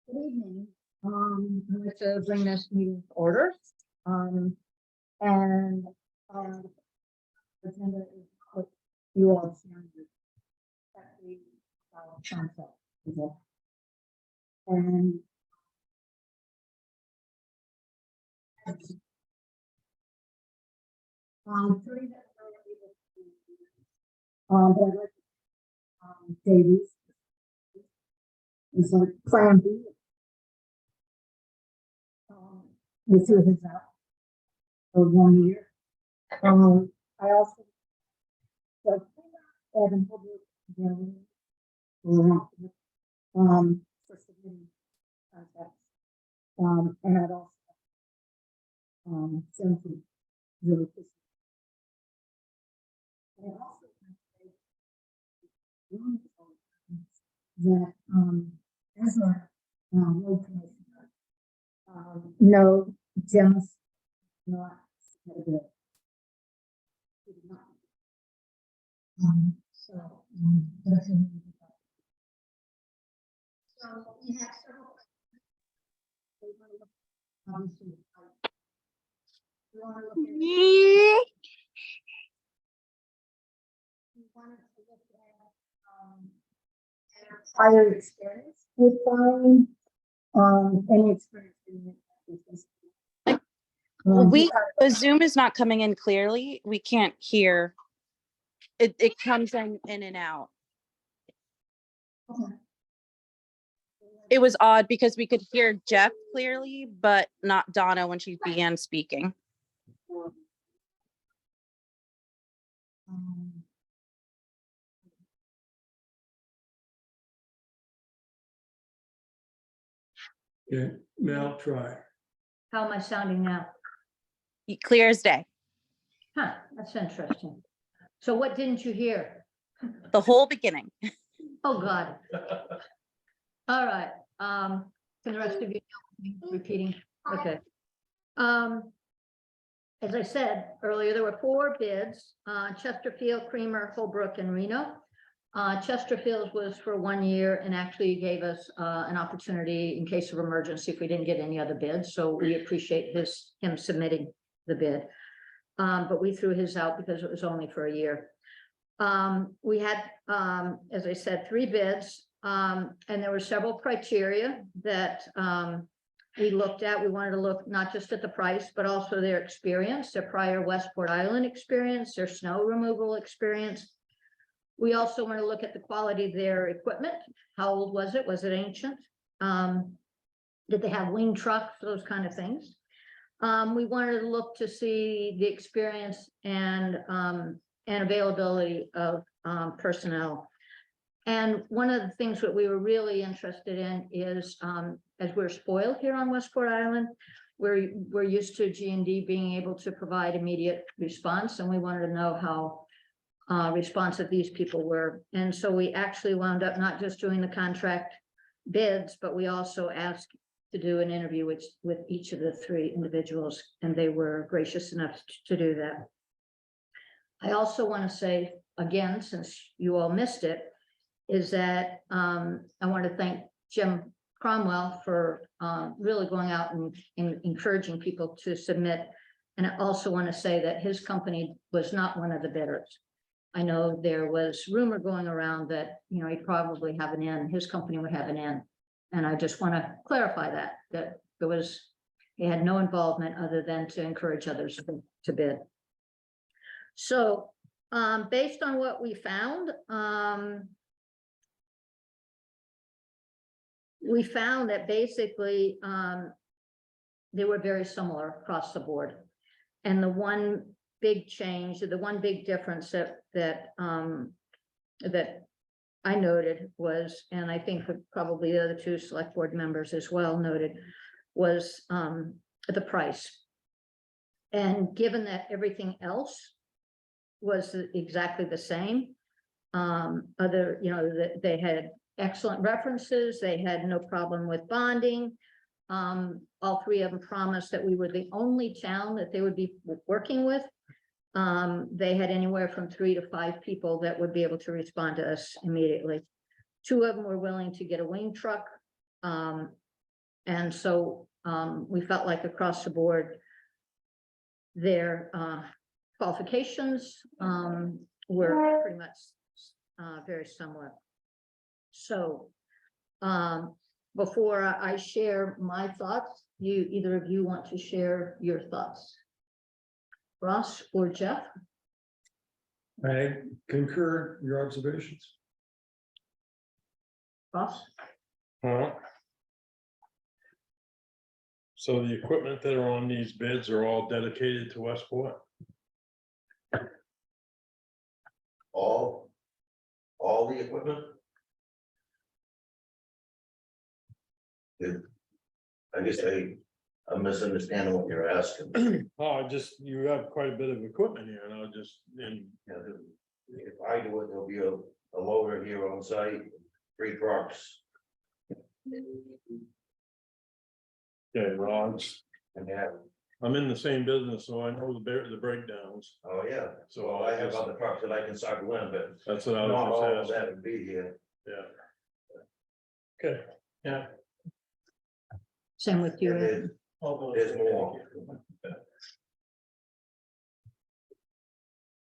Good evening. I'd like to bring this meeting to order. And, agenda is what you all see on the concept. And three that are able to, but I'd like, Davies is like Plan B. We threw his out for 1 year. I also, so, Evan Hubbard, for submitting contacts. And I'd also, send some really quick. And I also want to say that, as a, road commissioner, no, Jim's not submitted. He did not. So we have several. Obviously, we want to look at. We wanted to look at prior experience with farming, any experience in business. The Zoom is not coming in clearly. We can't hear. It comes in and out. Okay. It was odd because we could hear Jeff clearly, but not Donna when she began speaking. Okay, now try. How am I sounding now? Clear as day. Huh, that's interesting. So what didn't you hear? The whole beginning. Oh, God. All right, can the rest of you know, repeating? Okay. As I said earlier, there were 4 bids, Chesterfield, Creamer, Holbrook, and Reno. Chesterfield's was for 1 year and actually gave us an opportunity in case of emergency if we didn't get any other bids. So we appreciate him submitting the bid. But we threw his out because it was only for a year. We had, as I said, 3 bids, and there were several criteria that we looked at. We wanted to look not just at the price, but also their experience, their prior Westport Island experience, their snow removal experience. We also want to look at the quality of their equipment. How old was it? Was it ancient? Did they have wing trucks? Those kind of things. We wanted to look to see the experience and availability of personnel. And one of the things that we were really interested in is, as we're spoiled here on Westport Island, we're used to G&D being able to provide immediate response, and we wanted to know how responsive these people were. And so we actually wound up not just doing the contract bids, but we also asked to do an interview with each of the 3 individuals, and they were gracious enough to do that. I also want to say, again, since you all missed it, is that I want to thank Jim Cromwell for really going out and encouraging people to submit. And I also want to say that his company was not one of the bidders. I know there was rumor going around that, you know, he'd probably have an in, his company would have an in. And I just want to clarify that he had no involvement other than to encourage others to bid. So based on what we found that basically they were very similar across the board. And the one big change, the one big difference that I noted was, and I think probably the other 2 select board members as well noted, was the price. And given that everything else was exactly the same, they had excellent references, they had no problem with bonding. All 3 of them promised that we were the only town that they would be working with. They had anywhere from 3 to 5 people that would be able to respond to us immediately. 2 of them were willing to get a wing truck. And so we felt like across the board, their qualifications were pretty much very similar. So before I share my thoughts, either of you want to share your thoughts? Ross or Jeff? I concur your observations. Ross? Huh? So the equipment that are on these bids are all dedicated to Westport? All the equipment? I guess I'm misunderstanding what you're asking. Oh, you have quite a bit of equipment here, and Yeah, if I do it, there'll be a loader here on site, 3 trucks, okay, rods. and yeah, I'm in the same business, so I know the breakdowns. oh yeah, So so I have other trucks that I can cycle in, but That's what I not all was of just that asking. would be here. Yeah. Okay, yeah. Same with you. Ed? There's more.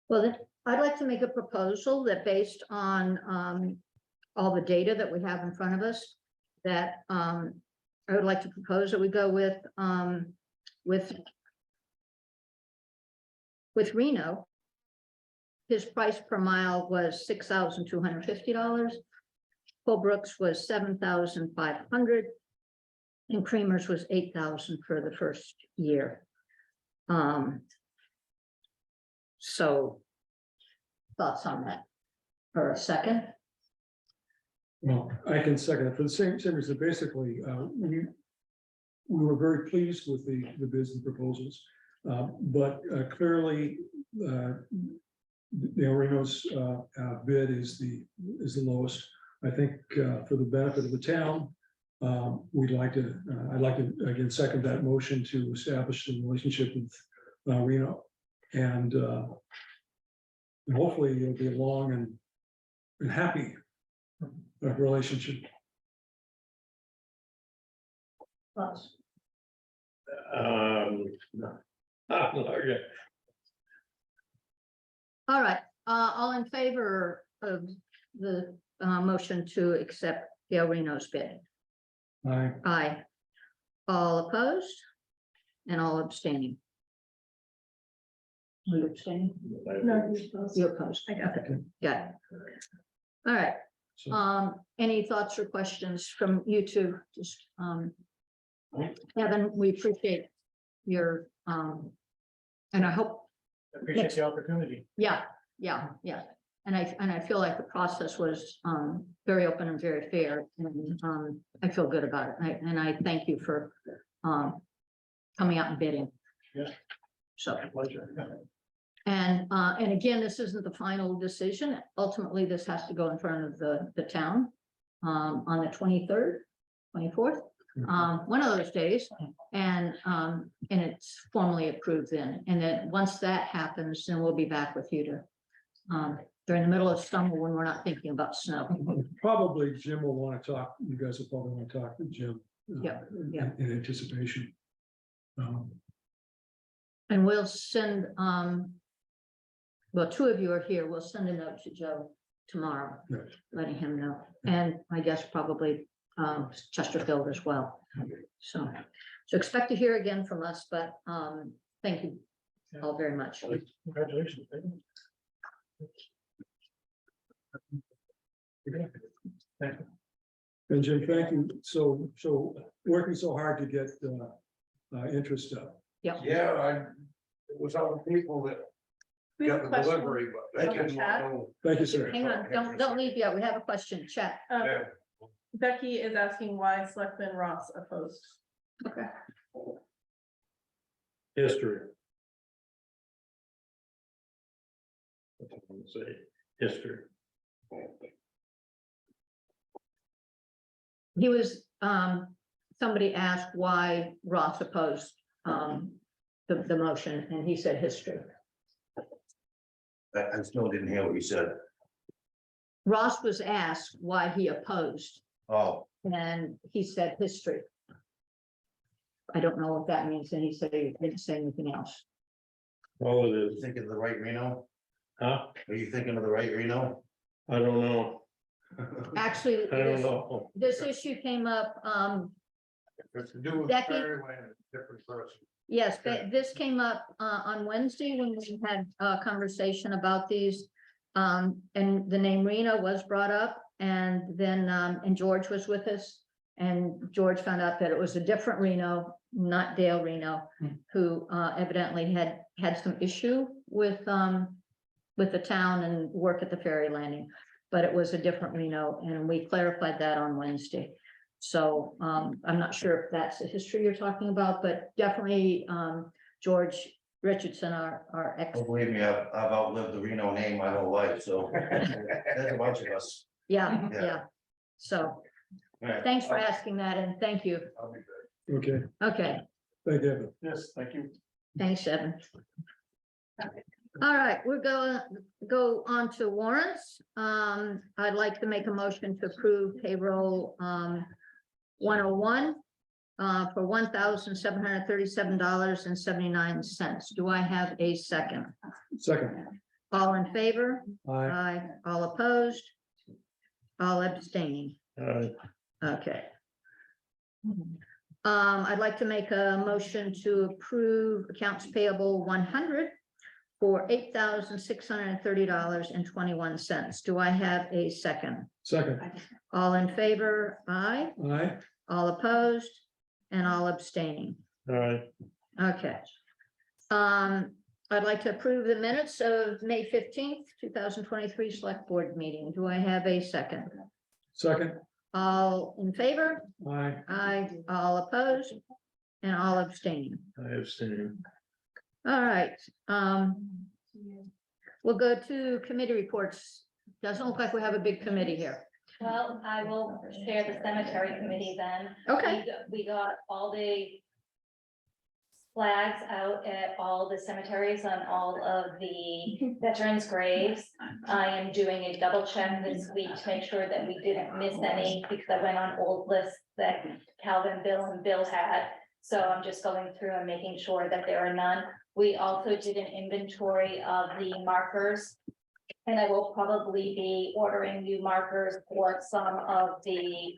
Well, then, I'd like to make a proposal that based on all the data that we have in front of us, that I would like to propose that we go with Reno. His price per mile was $6,250. Holbrook's was $7,500. And Creamer's was $8,000 for the first year. So thoughts on that? For a second? Well, I can second it for the same reason. Basically, we were very pleased with the bids and proposals. But clearly, Reno's bid is the lowest. I think for the benefit of the town, I'd like to again second that motion to establish the relationship with Reno, and hopefully it'll be a long and happy relationship. Thoughts? Okay. All right, all in favor of the motion to accept Gail Reno's bid? Aye. All opposed? And all abstaining? Are you abstaining? No, You're opposed. Okay, got it. All right, So, any thoughts or questions from you two? Just, Evan, we appreciate your, and I hope, Appreciate the opportunity. yeah. And I feel like the process was, very open and very fair, and, I feel good about it. And I thank you for, coming out and bidding. Yeah. So. Pleasure. And again, this isn't the final decision. Ultimately, this has to go in front of the town on the 23rd, 24th, one of those days. And it's formally approved then. And then once that happens, then we'll be back with you to during the middle of summer when we're not thinking about snow. probably Jim will want to talk, you guys will probably want to talk to Jim. Yeah, yeah. In anticipation. And we'll send, well, 2 of you are here. We'll send a note to Joe tomorrow, Yes. letting him know. And I guess probably Chesterfield as well. So expect to hear again from us, but thank you all very much. Congratulations. Thank you. And Jim, thank you. So working so hard to get interest up. Yeah, it was other people that We have a got the question. delivery, but they didn't know. Thank you, sir. Hang on, don't leave yet. We have a question, chat. Yeah. Becky is asking why Selectman Ross opposed. Okay. History. That's what I'm gonna say, history. He was, somebody asked why Ross opposed the motion, and he said history. I still didn't hear what you said. Ross was asked why he opposed, Oh, and he said history. I don't know what that means, and he said he didn't say anything else. All it You is, thinking of the right Reno? huh? Are you thinking of the right Reno? I don't know. Actually, I don't know. this issue came up, It's to do with Becky? Fairyland, a different person. yes, but this came up on Wednesday when we had a conversation about these. And the name Reno was brought up, and then, and George was with us. And George found out that it was a different Reno, not Dale Reno, who evidently had some issue with the town and work at the ferry landing. But it was a different Reno, and we clarified that on Wednesday. So I'm not sure if that's the history you're talking about, but definitely George Richardson, our ex, Oh, believe me, I've outlived the Reno name my whole life, so there's a bunch of us. yeah, Yeah. yeah. So All right. thanks for asking that, and thank you. I'll be good. Okay, Okay, thank you. Yes, thank you. thanks, Evan. All right, we're going, go on to warrants. I'd like to make a motion to approve payroll 101 for $1,737.79. Do I have a second? Second, All in favor? aye, Aye. All opposed? All abstaining? Okay. I'd like to make a motion to approve accounts payable 100 for $8,630.21. Do I have a second? second, All in favor? Aye. aye, All opposed? And all abstaining? All right, Okay. I'd like to approve the minutes of May 15th, 2023 Select Board meeting. Do I have a second? second, All in favor? aye, Aye. All opposed? And all abstaining? I have seen. All right. We'll go to committee reports. Doesn't look like we have a big committee here. Well, I will share the cemetery committee then. Okay. We got all the flags out at all the cemeteries on all of the veterans' graves. I am doing a double check this week to make sure that we didn't miss any, because I went on old lists that Calvin, Bill, and Bill had. So I'm just going through and making sure that there are none. We also did an inventory of the markers. And I will probably be ordering new markers for some of the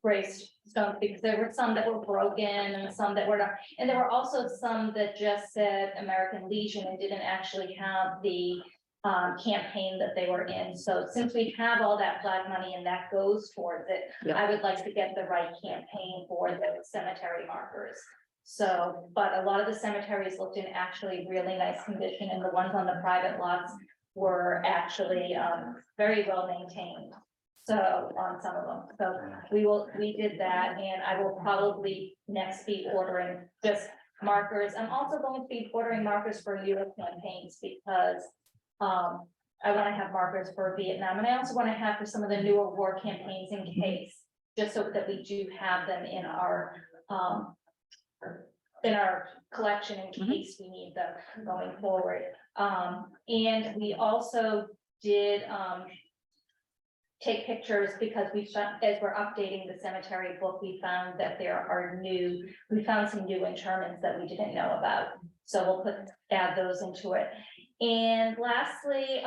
gravestones, because there were some that were broken and some that were not. And there were also some that just said American Legion and didn't actually have the campaign that they were in. So since we have all that flag money and that goes towards it, Yeah. I would like to get the right campaign for the cemetery markers. So, but a lot of the cemeteries looked in actually really nice condition, and the ones on the private lots were actually very well maintained. So on some of them, so we did that, and I will probably next be ordering just markers. I'm also going to be ordering markers for newer campaigns, because I want to have markers for Vietnam, and I also want to have for some of the newer war campaigns in case, just so that we do have them in our collection in case we need them going forward. And we also did take pictures, because we found, as we're updating the cemetery book, we found that we found some new interments that we didn't know about. So we'll add those into it. And lastly,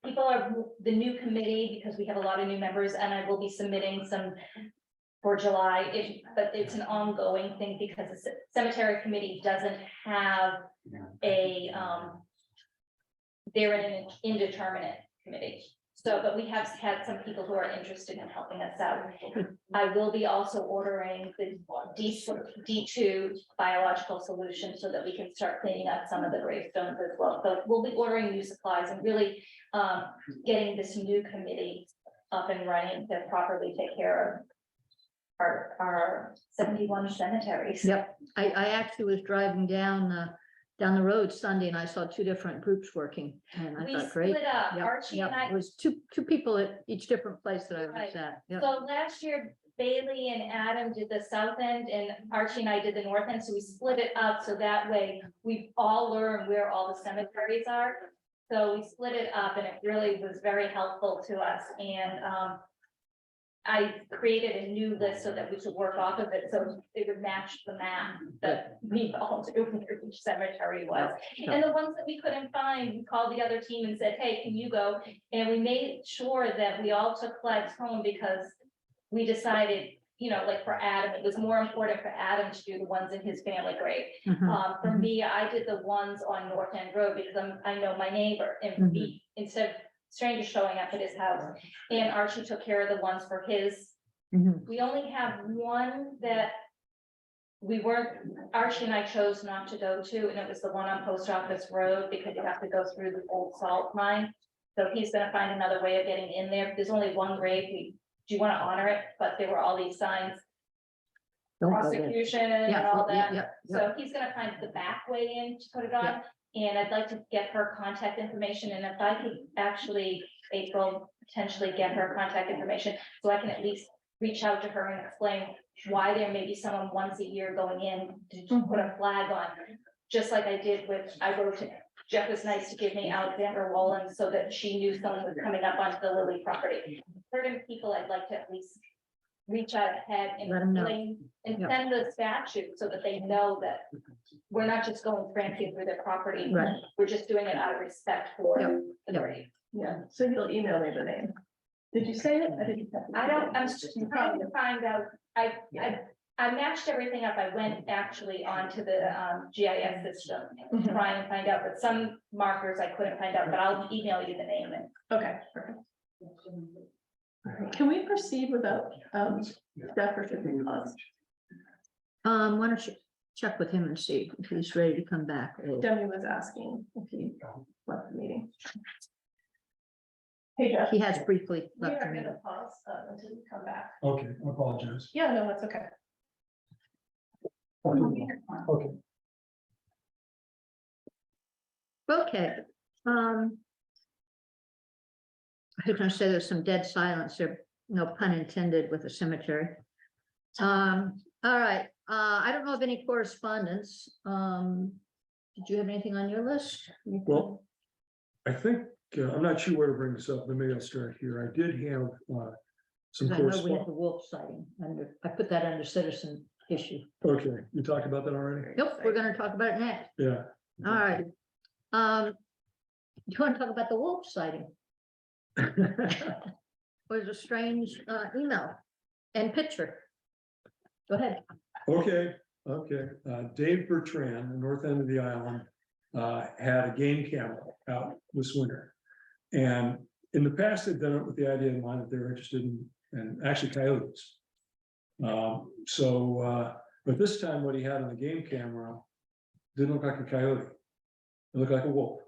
people are the new committee, because we have a lot of new members, and I will be submitting some for July, but it's an ongoing thing, because the cemetery committee doesn't have they're an indeterminate committee. So, but we have had some people who are interested in helping us out. I will be also ordering the D2 biological solution, so that we can start cleaning up some of the gravestones as well. So we'll be ordering new supplies and really getting this new committee up and running to properly take care of our 71 cemeteries. Yep, I actually was driving down the road Sunday, and I saw two different groups working, and I We thought, great. split up, Yep, Archie yep, and I. it was two people at each different place that I was Right. at. Yep. So last year, Bailey and Adam did the south end, and Archie and I did the north end, so we split it up, so that way we all learn where all the cemeteries are. So we split it up, and it really was very helpful to us, and I created a new list so that we could work off of it, so it would match the map that we all do where each cemetery was. And the ones that we couldn't find, we called the other team and said, hey, can you go? And we made sure that we all took flags home because we decided, you know, like for Adam, it was more important for Adam to do the ones in his family grave. Mhm. For me, I did the ones on North End Road because I know my neighbor and we, instead of strangers showing up at his house. And Archie took care of the ones for his. Mhm. We only have one that we weren't, Archie and I chose not to go to, and it was the one on Post Office Road because you have to go through the old salt mine. So he's gonna find another way of getting in there. There's only one grave. We do want to honor it, but there were all these signs, Don't go there. prosecution and Yeah, all yeah, that. yeah, yeah. So he's gonna find the back way in to put it on, and I'd like to get her contact information, and if I could actually, April, potentially get her contact information, so I can at least reach out to her and explain why there may be someone once a year going in to put a flag on, just like I did with, I wrote to, Jeff was nice to give me Alexander Wallen, so that she knew someone was coming up onto the Lily property. Certain people I'd like to at least reach out ahead and Let 'em know. explain and Yep. send the statute so that they know that we're not just going frantic through their property. Right. We're just doing it out of respect for Yep. the Yep. grave. Yeah, so you'll email me the name. Did you say it? I didn't. I don't, I'm just trying to find out, I matched everything up. I went actually onto the GIS system to Mhm. try and find out, but some markers I couldn't find out, but I'll email you the name and. Okay, perfect. Can we proceed without, staff or should we pause? Why don't you check with him and see if he's ready to come back? Demi was asking if he left the meeting. Hey, Jeff. He has briefly We left the are meeting. gonna pause until you come back. Okay, I apologize. Yeah, no, that's okay. Okay, Okay. I was gonna say there's some dead silence there, no pun intended with the cemetery. All right, I don't know of any correspondence. Did you have anything on your list? well, I think, I'm not sure where to bring this up, but maybe I'll start here. I did have some 'Cause I know we had correspondence. the wolf sighting under, I put that under citizen issue. Okay, you talked about that already? Nope, we're gonna talk about it next. Yeah. All right. You want to talk about the wolf sighting? Was a strange email and picture. Go ahead. Okay, Dave Bertrand, the north end of the island, had a game camera out this winter. And in the past, they've done it with the idea in mind that they're interested in actually coyotes. But this time what he had on the game camera didn't look like a coyote. It looked like a wolf.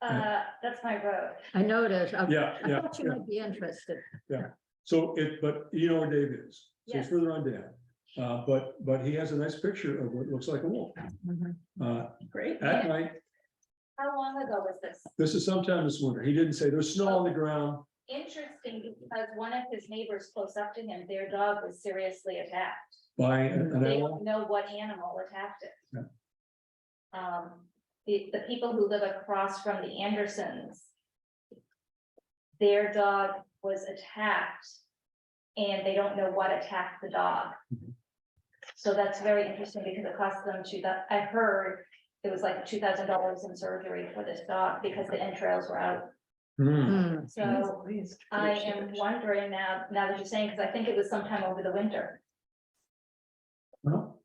That's my road. I know it is. Yeah, I yeah, thought you yeah. might be interested. But you know where Dave is, so Yes. it's further on down. But he has a nice picture of what looks like a wolf. Mhm. Great. At night, How long ago was this? this is sometime this winter. He didn't say there's snow on the ground. Interesting, because one of his neighbors close up to him, their dog was seriously attacked. By an They animal. don't know what animal attacked it. Yeah. The people who live across from the Andersons, their dog was attacked and they don't know what attacked the dog. Mhm. So that's very interesting because it cost them I heard it was like $2,000 in surgery for this dog because the entrails were out. Hmm. Hmm. So I am wondering now that you're saying, because I think it was sometime over the winter. Well,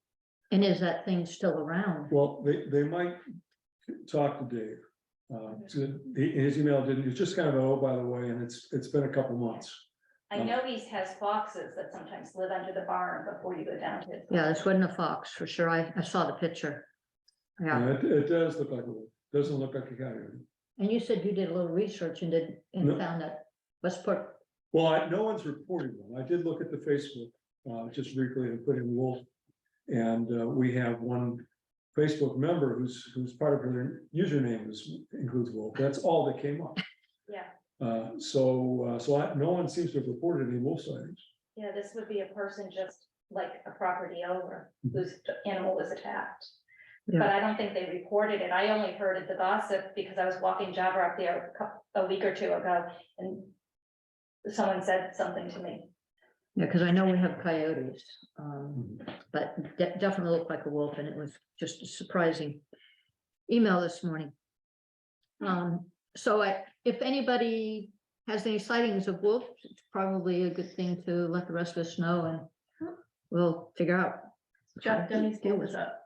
And is that thing still around? Well, they might talk to Dave. His email didn't, it's just kind of, oh, by the way, and it's been a couple months. I know he has foxes that sometimes live under the barn before you go down to. his Yeah, this wasn't a fox for sure. I saw the picture. Yeah, It does look like a wolf. Doesn't look like a coyote. and you said you did a little research and No. found that Westport. Well, no one's reported one. I did look at the Facebook, just briefly and put in wolf. And, we have one Facebook member who's part of her username includes wolf. That's all that came up. Yeah, No one seems to have reported any wolf sightings. yeah, this would be a person just like a property owner whose animal was attacked. But Yeah. I don't think they reported it. I only heard it, the gossip, because I was walking Java up there a week or two ago and someone said something to me. Yeah, because I know we have coyotes, but definitely looked like a wolf, and it was just a surprising email this morning. So if anybody has any sightings of wolves, it's probably a good thing to let the rest of us know, and we'll figure out. Jeff, Demi's hand is up.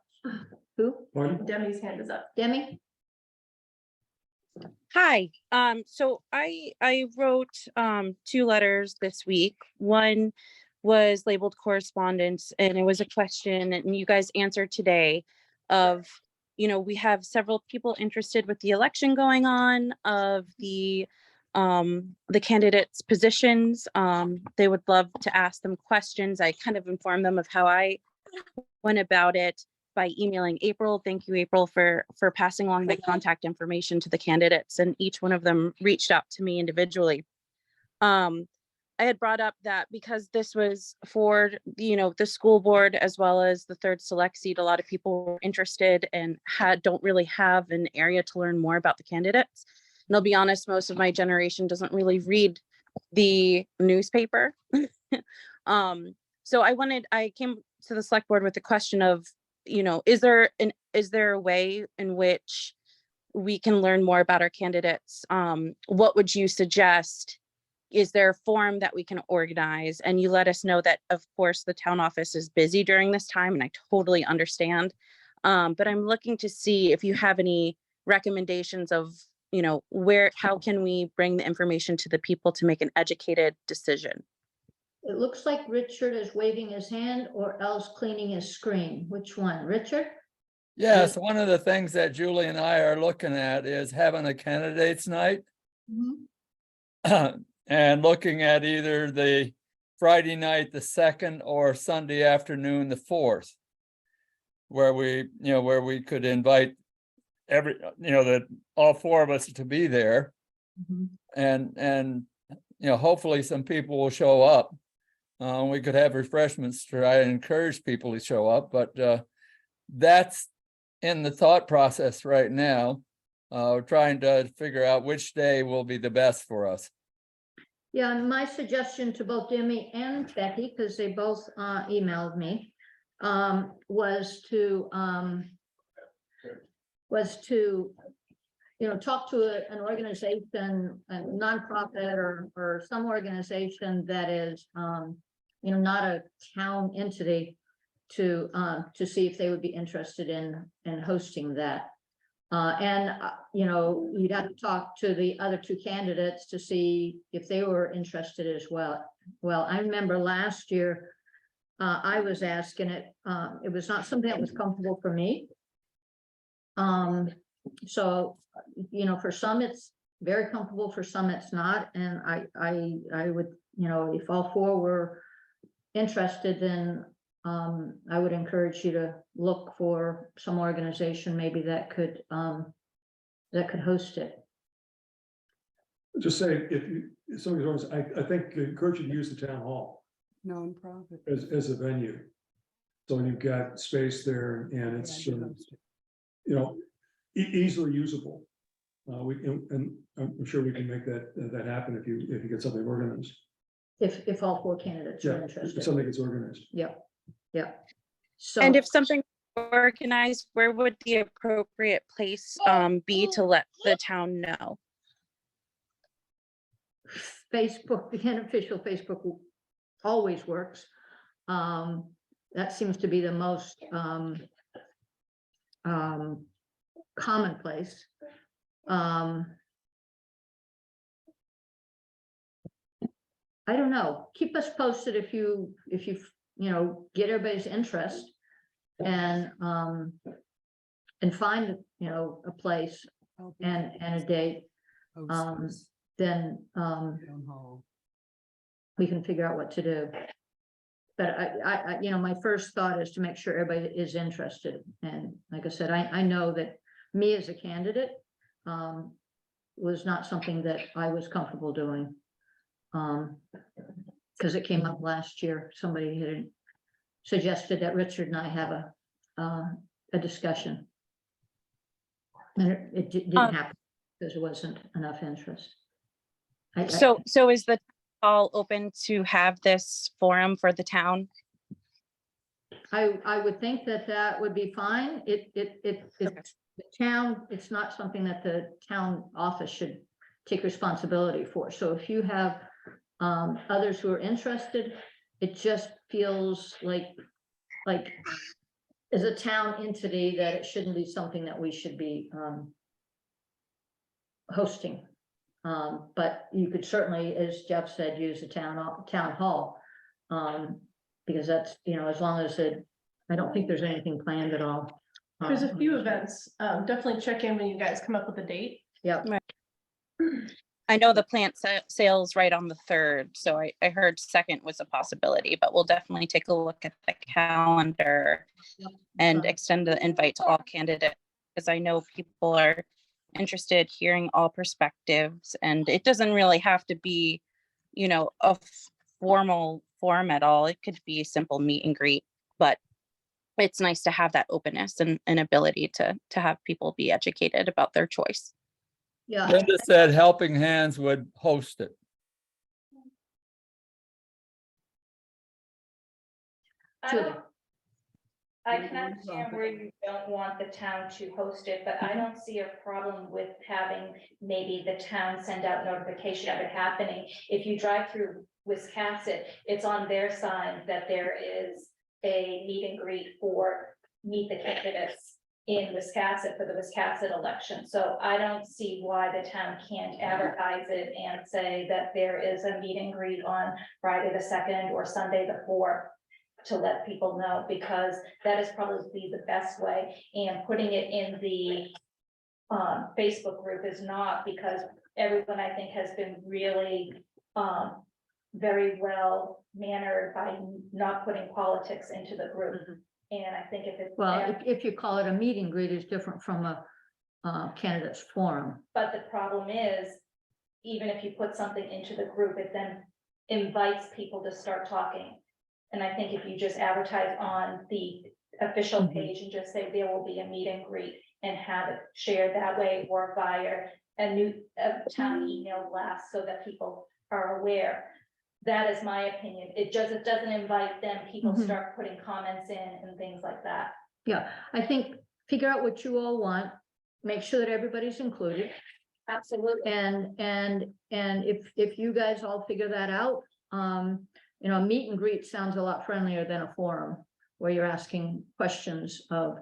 Who? Pardon? Demi's hand is up. Demi? Hi, so I wrote 2 letters this week. One was labeled correspondence, and it was a question, and you guys answered today of, we have several people interested with the election going on, of the candidates' positions. They would love to ask them questions. I kind of informed them of how I went about it by emailing April. Thank you, April, for passing along the contact information to the candidates, and each one of them reached out to me individually. I had brought up that because this was for, the school board as well as the 3rd select seat, a lot of people were interested and don't really have an area to learn more about the candidates. And I'll be honest, most of my generation doesn't really read the newspaper. So I came to the select board with the question of, is there a way in which we can learn more about our candidates? What would you suggest? Is there a form that we can organize? And you let us know that, of course, the town office is busy during this time, and I totally understand. But I'm looking to see if you have any recommendations of, how can we bring the information to the people to make an educated decision? It looks like Richard is waving his hand or else cleaning his screen. Which one? Richard? Yes, one of the things that Julie and I are looking at is having a candidates night. And looking at either the Friday night, the 2nd, or Sunday afternoon, the 4th. Where we could invite all 4 of us to be there. And hopefully some people will show up. We could have refreshments to try and encourage people to show up, but that's in the thought process right now. We're trying to figure out which day will be the best for us. Yeah, and my suggestion to both Demi and Becky, because they both emailed me, was to talk to an organization, a nonprofit or some organization that is not a town entity, to see if they would be interested in hosting that. You'd have to talk to the other 2 candidates to see if they were interested as well. Well, I remember last year, I was asking it, it was not something that was comfortable for me. So, for some it's very comfortable, for some it's not. And I would, if all 4 were interested, then I would encourage you to look for some organization maybe that could host it. Just say, if somebody's, I think encourage you to use the town hall Nonprofit. as a venue. So you've got space there, and it's, easily usable. And I'm sure we can make that happen if you get something organized. If all 4 candidates are If interested. something gets organized. Yeah. So. And if something organized, where would the appropriate place be to let the town know? Facebook, the unofficial Facebook always works. That seems to be the most commonplace. I don't know. Keep us posted if you get everybody's interest and find a place and a date. Then we can figure out what to do. But I my first thought is to make sure everybody is interested. And like I said, I know that me as a candidate was not something that I was comfortable doing. Because it came up last year. Somebody had suggested that Richard and I have a discussion. And it didn't happen because there wasn't enough interest. So is the all open to have this forum for the town? I would think that that would be fine. Okay. The town, it's not something that the town office should take responsibility for. So if you have others who are interested, it just feels like as a town entity that it shouldn't be something that we should be hosting. But you could certainly, as Jeff said, use the town hall. Because that's, as long as I don't think there's anything planned at all. There's a few events. Definitely check in when you guys come up with a date. Yep. I know the plant sales right on the 3rd, so I heard 2nd was a possibility, but we'll definitely take a look at the calendar Yep. and Fine. extend the invite to all candidates, because I know people are interested hearing all perspectives, and it doesn't really have to be, a formal forum at all. It could be a simple meet and greet, but it's nice to have that openness and ability to have people be educated about their choice. Yeah. Linda said Helping Hands would host it. I Julie. don't- I can understand where you don't want the town to host it, but I don't see a problem with having maybe the town send out notification of it happening. If you drive through Wiscasset, it's on their sign that there is a meet and greet for meet the candidates in Wiscasset for the Wiscasset election. So I don't see why the town can't advertise it and say that there is a meet and greet on Friday the 2nd or Sunday the 4th. To let people know, because that is probably the best way, and putting it in the Facebook group is not, because everyone I think has been really very well mannered by not putting politics into the group. And I think if it's. Well, if you call it a meet and greet, is different from a candidates forum. But the problem is, even if you put something into the group, it then invites people to start talking. And I think if you just advertise on the official Mhm. page and just say there will be a meet and greet and have it shared that way, or via a new town email blast so that people are aware. That is my opinion. It doesn't invite them, people Mhm. start putting comments in and things like that. Yeah, I think figure out what you all want, make sure that everybody's included. Absolutely. And if you guys all figure that out, a meet and greet sounds a lot friendlier than a forum where you're asking questions of,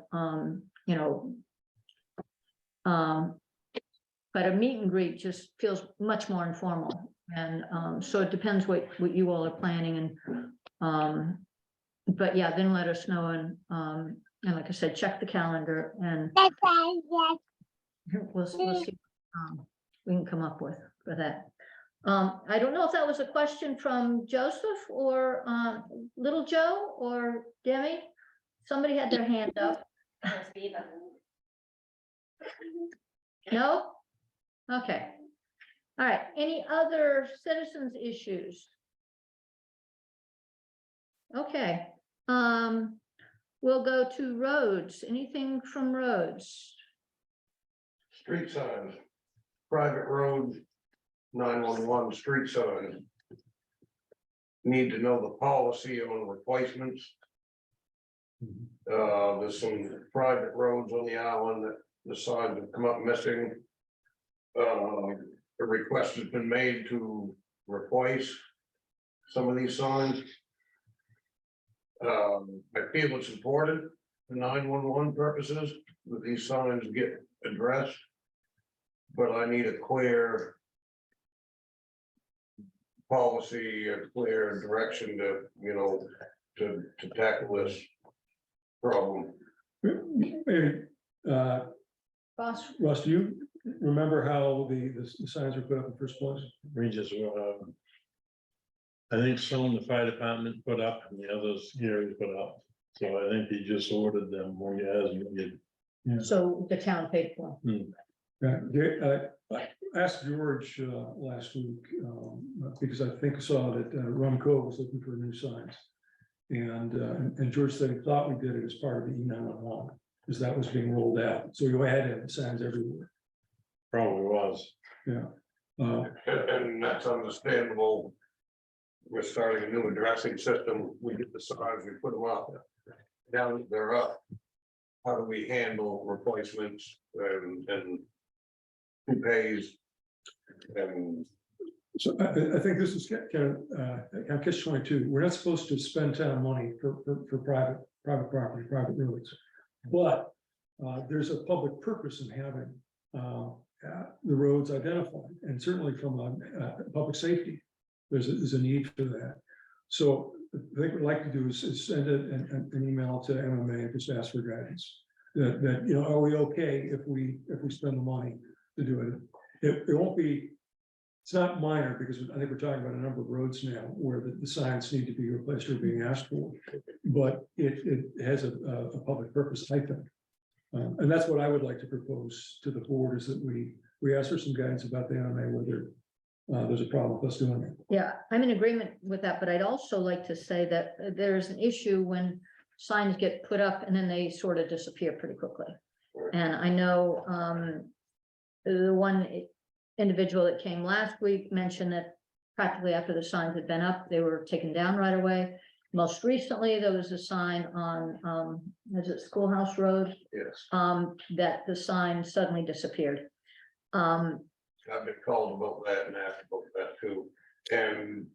but a meet and greet just feels much more informal. And so it depends what you all are planning and, but yeah, then let us know and like I said, check the calendar and we'll see what we can come up with for that. I don't know if that was a question from Joseph or Little Joe or Demi. Somebody had their hand up. Must be the- No? Okay. All right. Any other citizens issues? Okay. We'll go to roads. Anything from roads? Street signs, private road, 911 street signs. Need to know the policy on replacements. There's some private roads on the island that the signs have come up missing. A request has been made to replace some of these signs. I feel it's important for 911 purposes that these signs get addressed. But I need a clear policy, a clear direction to tackle this problem. Maybe, Ross? Russ, do you remember how the signs were put up in the first place? We just, I think some the fire department put up and the others Gary put up. So I think he just ordered them when he has them. So the town paid for them. I asked George last week, because I think I saw that Rumco was looking for new signs. And George said he thought we did it as part of the E911, because that was being rolled out. So you had to have signs everywhere. Probably was. Yeah. And that's understandable we're starting a new addressing system, we get the signs, we put them up. Now that they're up, how do we handle replacements and who pays? And So I think this is kind of catch 22. We're not supposed to spend town money for private property, private roads. But there's a public purpose in having the roads identified, and certainly from a public safety, there's a need for that. So I think what we'd like to do is send an email to MMA and just ask for guidance. That, you know, are we okay if we spend the money to do it? It won't be, it's not minor, because I think we're talking about a number of roads now where the signs need to be replaced or being asked for. But it has a public purpose, I think. And that's what I would like to propose to the board, is that we ask for some guidance about the MMA, whether there's a problem with us doing it. Yeah, I'm in agreement with that, but I'd also like to say that there's an issue when signs get put up and then they sort of disappear pretty quickly. And I know the one individual that came last week mentioned that practically after the signs had been up, they were taken down right away. Most recently, there was a sign on, is it Schoolhouse Road? yes, That the sign suddenly disappeared. I've been called about that and asked about that too. And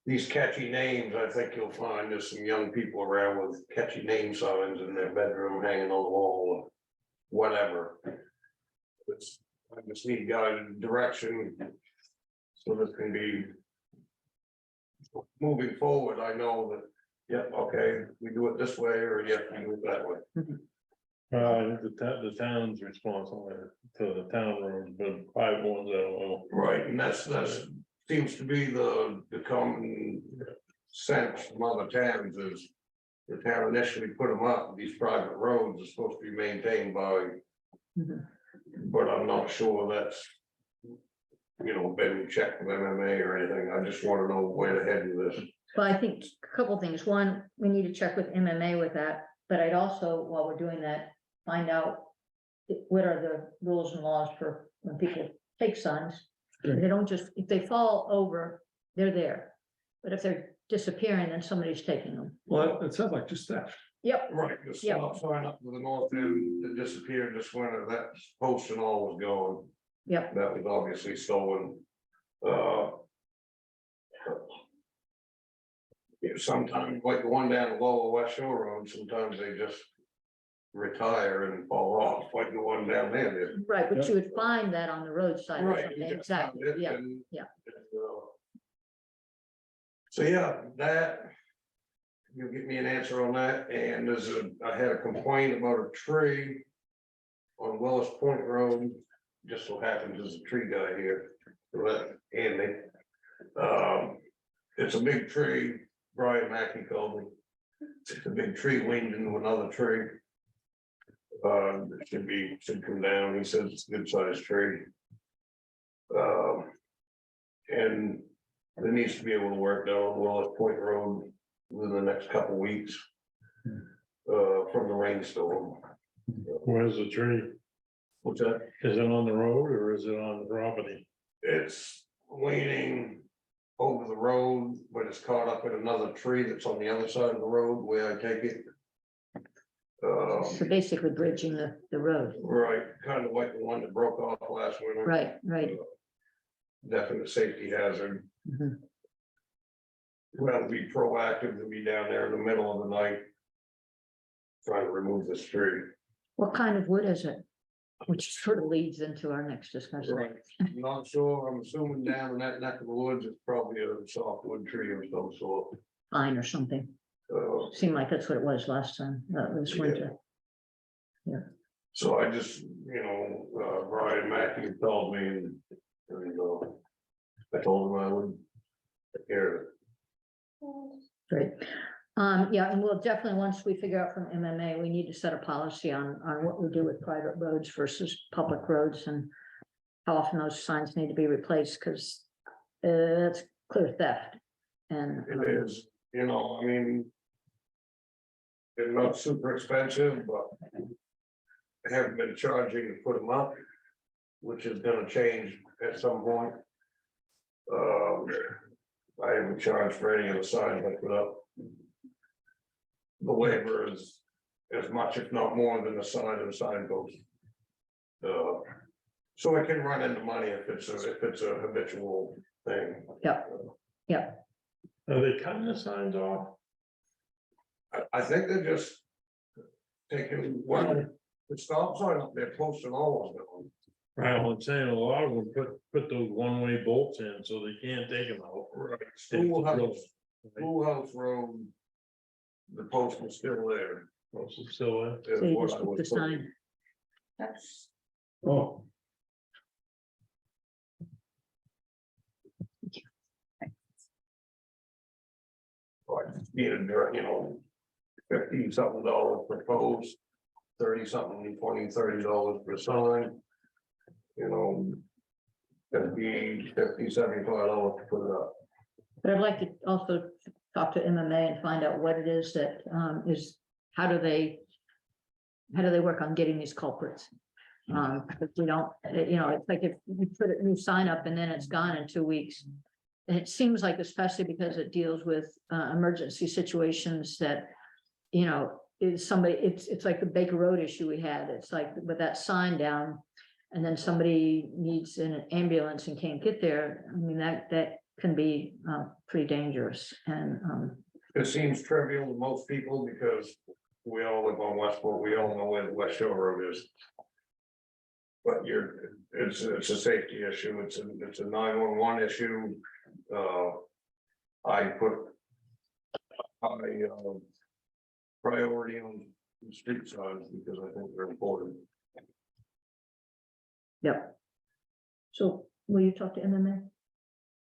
these catchy names, I think you'll find there's some young people around with catchy name signs in their bedroom hanging on the wall, or whatever. I just need guided direction. So this can be. Moving forward, I know that, yep, okay, we do it this way, or yep, we do it that way. The town's responsible to the town roads, but private ones, I don't know. Right, and that's seems to be the common sense from other towns is. The town initially put them up, these private roads are supposed to be maintained by. Mhm. But I'm not sure that's. You know, been checked with MMA or anything, I just wanna know where to head with this. Well, I think a couple things. One, we need to check with MMA with that, but I'd also, while we're doing that, find out what are the rules and laws for when people take signs. Sure. They don't just, if they fall over, they're there. But if they're disappearing, then somebody's taking them. Well, it sounds like just theft. Yep, Right, the stop sign up to the north end that disappeared this winter, that post and all was gone, yep. that was obviously stolen. Yeah, sometimes like the one down the lower West Shore Road, sometimes they just. Retire and fall off, like the one down there did. Right, but you would find that on the roadside or Right. something, you just exactly, found it yeah. and- yeah. So yeah, that. You'll get me an answer on that, and I had a complaint about a tree. On Willis Point Road, just so happens there's a tree guy here, so that, Andy. It's a big tree, Brian Mackey called me. It's a big tree leaned into another tree. It should come down, he says it's a good sized tree. And there needs to be able to work down Willis Point Road within the next couple weeks. From the rainstorm. Where's the tree? What's that? Is it on the road or is it on the property? It's leaning over the road, but it's caught up in another tree that's on the other side of the road where I take it. So basically bridging the road, Right, kind of like the one that broke off last winter. right, right. Definite safety hazard. Mhm. Rather be proactive than be down there in the middle of the night. Trying to remove this tree. What kind of wood is it? Which sort of leads into our next discussion. Right, I'm not sure, I'm assuming down in that neck of the woods, it's probably a softwood tree of some sort. Pine or something. Seemed like that's what it was last time, this Yeah. winter. So I just, Brian Mackey called me and I told him I would take care of it. Great. Yeah, and we'll definitely, once we figure out from MMA, we need to set a policy on what we do with private roads versus public roads and how often those signs need to be replaced, because it's clear theft. And It is, I mean. They're not super expensive, but. I haven't been charging to put them up. Which is gonna change at some point. I have can charge for any of the signs I put up. The labor is as much, if not more, than the sign and sign goes. So I can run into money if it's a habitual thing. Are they cutting the signs off? I think they're just taking one, the stop sign up there, posting all of them. Right, I'm saying a lot of them put those one-way bolts in, so they can't take them out. Right. Schoolhouse. Schoolhouse Road. The post was still there. Most of still there. is So you what just I put the was told. sign. That's, Oh, Like, needed, $50-something proposed, 30-something, $20-30 per sign. It'd be $75 to put it up. But I'd like to also talk to MMA and find out what it is that how do they work on getting these culprits? If we don't, it's like if you put a new sign up and then it's gone in 2 weeks. And it seems like, especially because it deals with emergency situations that, is somebody, it's like the Baker Road issue we had. It's like with that sign down. And then somebody needs an ambulance and can't get there. I mean, that can be pretty dangerous and It seems trivial to most people because we all live on Westport, we all know where the West Shore Road is. But it's a safety issue, it's a 911 issue. I put priority on street signs because I think they're important. Yep. So will you talk to MMA?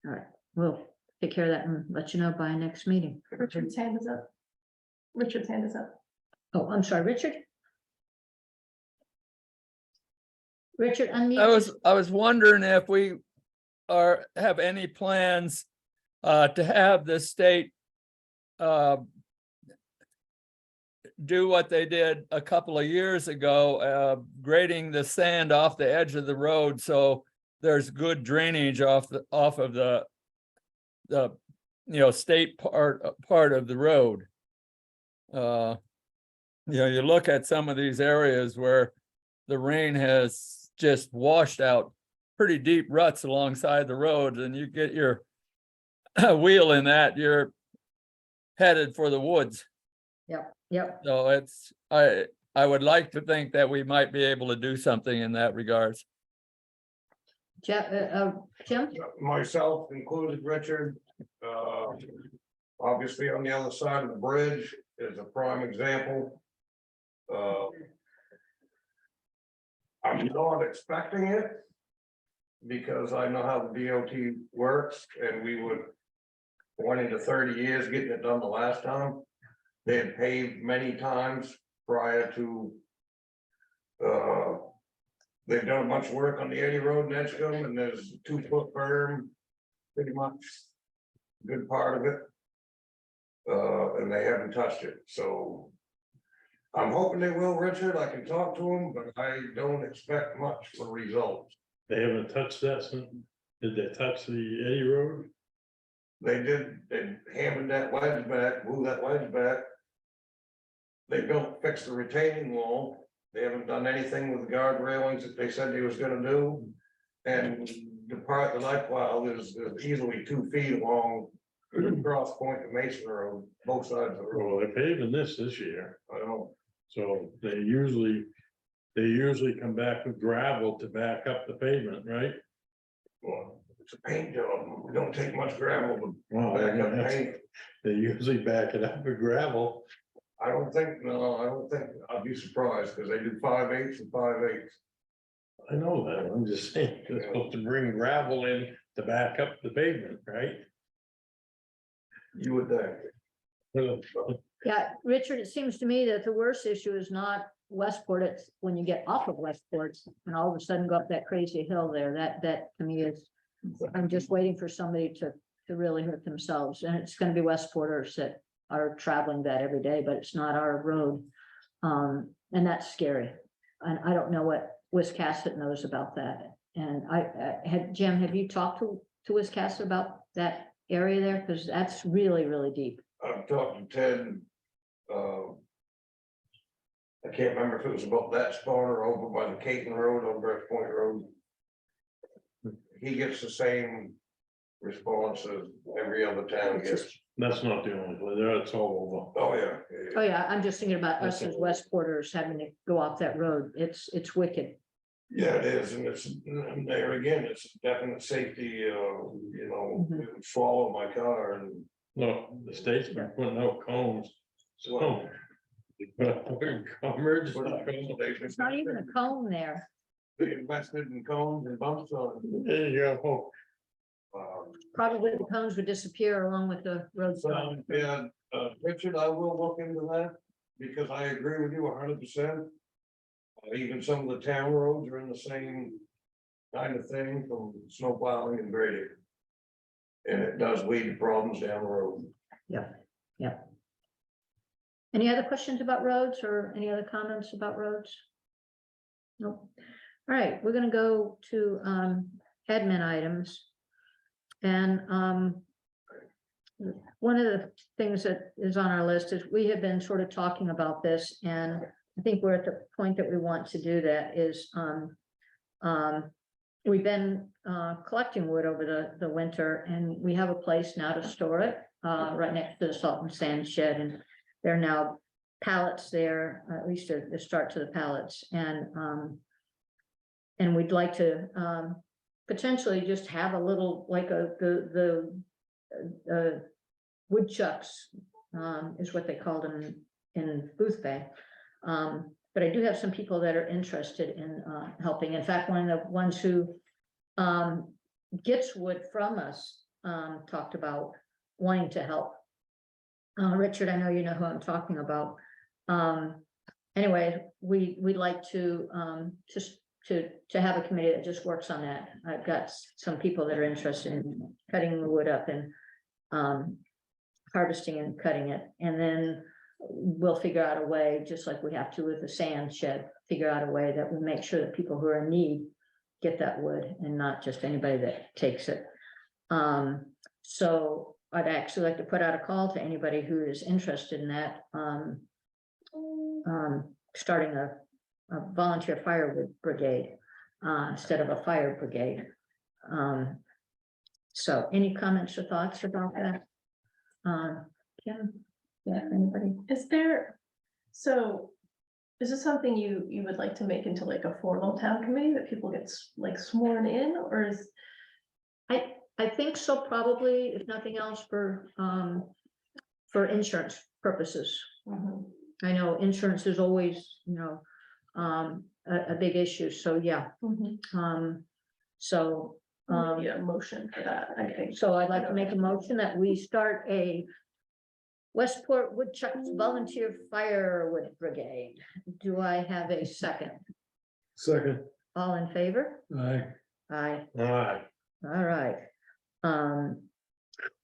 All right, we'll take care of that and let you know by next meeting. Richard's hand is up. Richard's hand is up. Oh, I'm sorry, Richard? Richard, unmute. I was wondering if we have any plans to have the state do what they did a couple of years ago, grading the sand off the edge of the road, so there's good drainage off of the state part of the road. You look at some of these areas where the rain has just washed out pretty deep ruts alongside the road, and you get your wheel in that, you're headed for the woods. Yep, So I would like to think that we might be able to do something in that regards. Jim? Myself included, Richard, obviously on the other side of the bridge is a prime example. I'm not expecting it because I know how the DOT works and we went into 30 years getting it done the last time. They had paved many times prior to, they've done a bunch of work on the Eddie Road in Edgecombe, and there's a 2-foot berm, pretty much a good part of it. And they haven't touched it, so I'm hoping they will, Richard. I can talk to them, but I don't expect much for results. They haven't touched that since, did they touch the Eddie Road? They did, they hammered that wedge back, blew that wedge back. They fixed the retaining wall. They haven't done anything with the guard railings that they said they was gonna do. And the part that I plowed is easily 2 feet along Cross Point to Mason Road, both sides of the road. Well, they're paving this year, I don't, so they usually come back with gravel to back up the pavement, right? well, it's a paint job. We don't take much gravel to Well, back up paint. they usually back it up with gravel. I don't think, I'd be surprised because they do 5/8 and 5/8. I know that, I'm just saying, they're supposed to bring gravel in to back up the pavement, right? You would think. Yeah, Richard, it seems to me that the worst issue is not Westport, it's when you get off of Westport and all of a sudden go up that crazy hill there, that to me is, I'm just waiting for somebody to really hurt themselves, and it's gonna be Westporters that are traveling that every day, but it's not our road. And that's scary, and I don't know what Wiscasset knows about that, and Jim, have you talked to Wiscasset about that area there? Because that's really, really deep. I've talked to Ted. I can't remember if it was about that spot or over by the Caton Road on Brush Point Road. He gets the same response as every other town gets. That's not the only way, there, it's all Oh, yeah. Oh, yeah, I'm just thinking about us Okay. as Westporters having to go off that road. It's wicked. Yeah, it is, and it's, and there again, it's a definite safety, you know, Mhm. it would swallow my car and. over. No, the state's been putting out cones. So. Emergency cones. It's not even a cone there. They invested in cones and bumps on. There you go. Probably the cones would disappear along with the road. So, yeah, Richard, I will look into that, because I agree with you 100%. Even some of the town roads are in the same kind of thing from snow plowing and grading. And it does lead to problems down the road. Any other questions about roads or any other comments about roads? Nope. All right, we're gonna go to admin items. And one of the things that is on our list is we have been sort of talking about this, and I think we're at the point that we want to do that is we've been collecting wood over the winter, and we have a place now to store it right next to the salt and sand shed, and there are now pallets there, at least a start to the pallets, and we'd like to potentially just have a little, like the woodchucks is what they called them in Booth Bay. But I do have some people that are interested in helping. In fact, one of the ones who gets wood from us talked about wanting to help. Richard, I know you know who I'm talking about. Anyway, we'd like to just to have a committee that just works on that. I've got some people that are interested in cutting the wood up and harvesting and cutting it, and then we'll figure out a way, just like we have to with the sand shed, figure out a way that will make sure that people who are in need get that wood and not just anybody that takes it. So I'd actually like to put out a call to anybody who is interested in that, starting a volunteer firewood brigade instead of a fire brigade. So any comments or thoughts about that? Kim, yeah, anybody? Is this something you would like to make into like a formal town committee that people get like sworn in, or is? I think so, probably, if nothing else, for insurance purposes. Mhm. I know insurance is always, a big issue, so yeah. Mhm. So, Yeah, motion for that, I think. so I'd like to make a motion that we start a Westport Woodchucks Volunteer Firewood Brigade. Do I have a second? Second, All in favor? aye. Aye, All right. all right.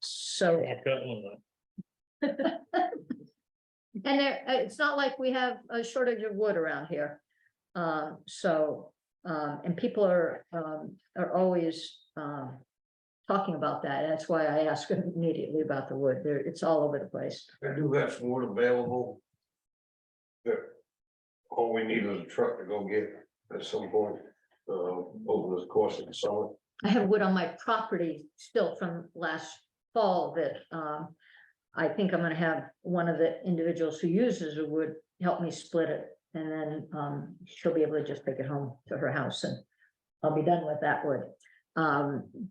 So, I've got one. and there, it's not like we have a shortage of wood around here. And people are always, talking about that. That's why I asked immediately about the wood. There, it's all over the place. I do have some wood available. That all we need is a truck to go get at some point, over the course of the summer. I have wood on my property still from last fall that, I think I'm gonna have one of the individuals who uses the wood help me split it. And then, she'll be able to just take it home to her house and I'll be done with that wood.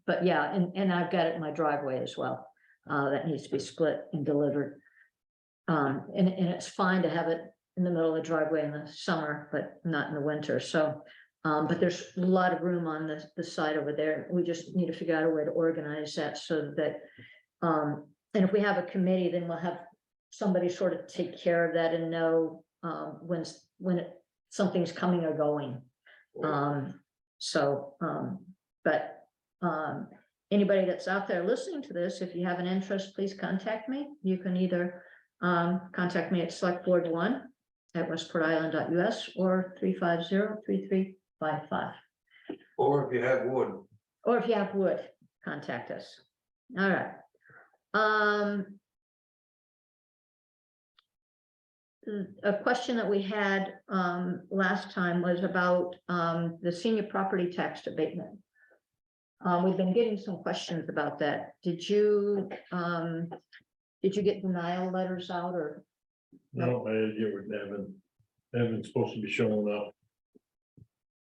But yeah, and I've got it in my driveway as well, that needs to be split and delivered. And it's fine to have it in the middle of the driveway in the summer, but not in the winter, so. But there's a lot of room on the side over there. We just need to figure out a way to organize that so that, and if we have a committee, then we'll have somebody sort of take care of that and know, when something's coming or going. But anybody that's out there listening to this, if you have an interest, please contact me. You can either contact me at selectboard1@westportisland.us or 350-3355. Or if you have wood, Or if you have wood, contact us. All right. A question that we had last time was about the senior property tax abatement. We've been getting some questions about that. Did you get denial letters out or? No, I had to get with Evan. Evan's supposed to be showing up.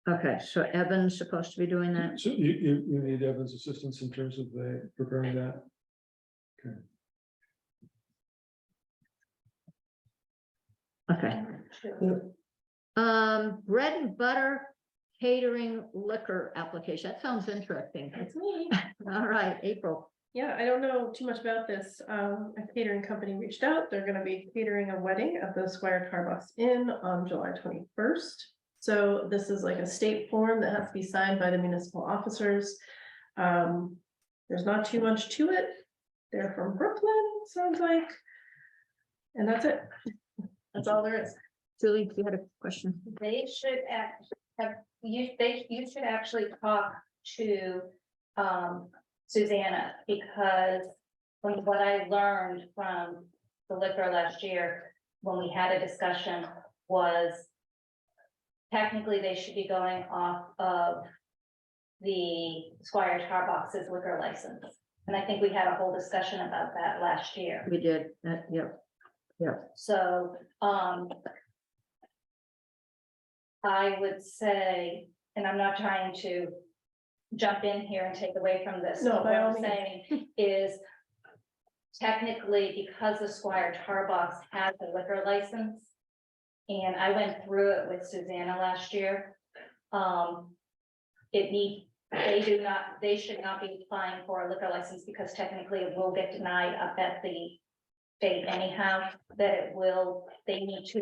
Okay, so Evan's supposed to be doing that? So you need Evan's assistance in terms of preparing that? Okay. Bread and butter catering liquor application. That sounds interesting. That's me. All right, April. Yeah, I don't know too much about this. A catering company reached out. They're gonna be catering a wedding at the Squire Tarbox Inn on July 21st. So this is like a state form that has to be signed by the municipal officers. There's not too much to it. They're from Brooklyn, sounds like. And that's it. That's all there is. Julie, you had a question? They should you should actually talk to Susanna, because from what I learned from the liquor last year, when we had a discussion, was technically they should be going off of the Squire Tarbox's liquor license. And I think we had a whole discussion about that last year. We did, yep. So, I would say, and I'm not trying to jump in here and take away from this. No, but by what all I'm means. saying is technically, because the Squire Tarbox has a liquor license, and I went through it with Susanna last year, they should not be applying for a liquor license, because technically it will get denied up at the state anyhow, they need to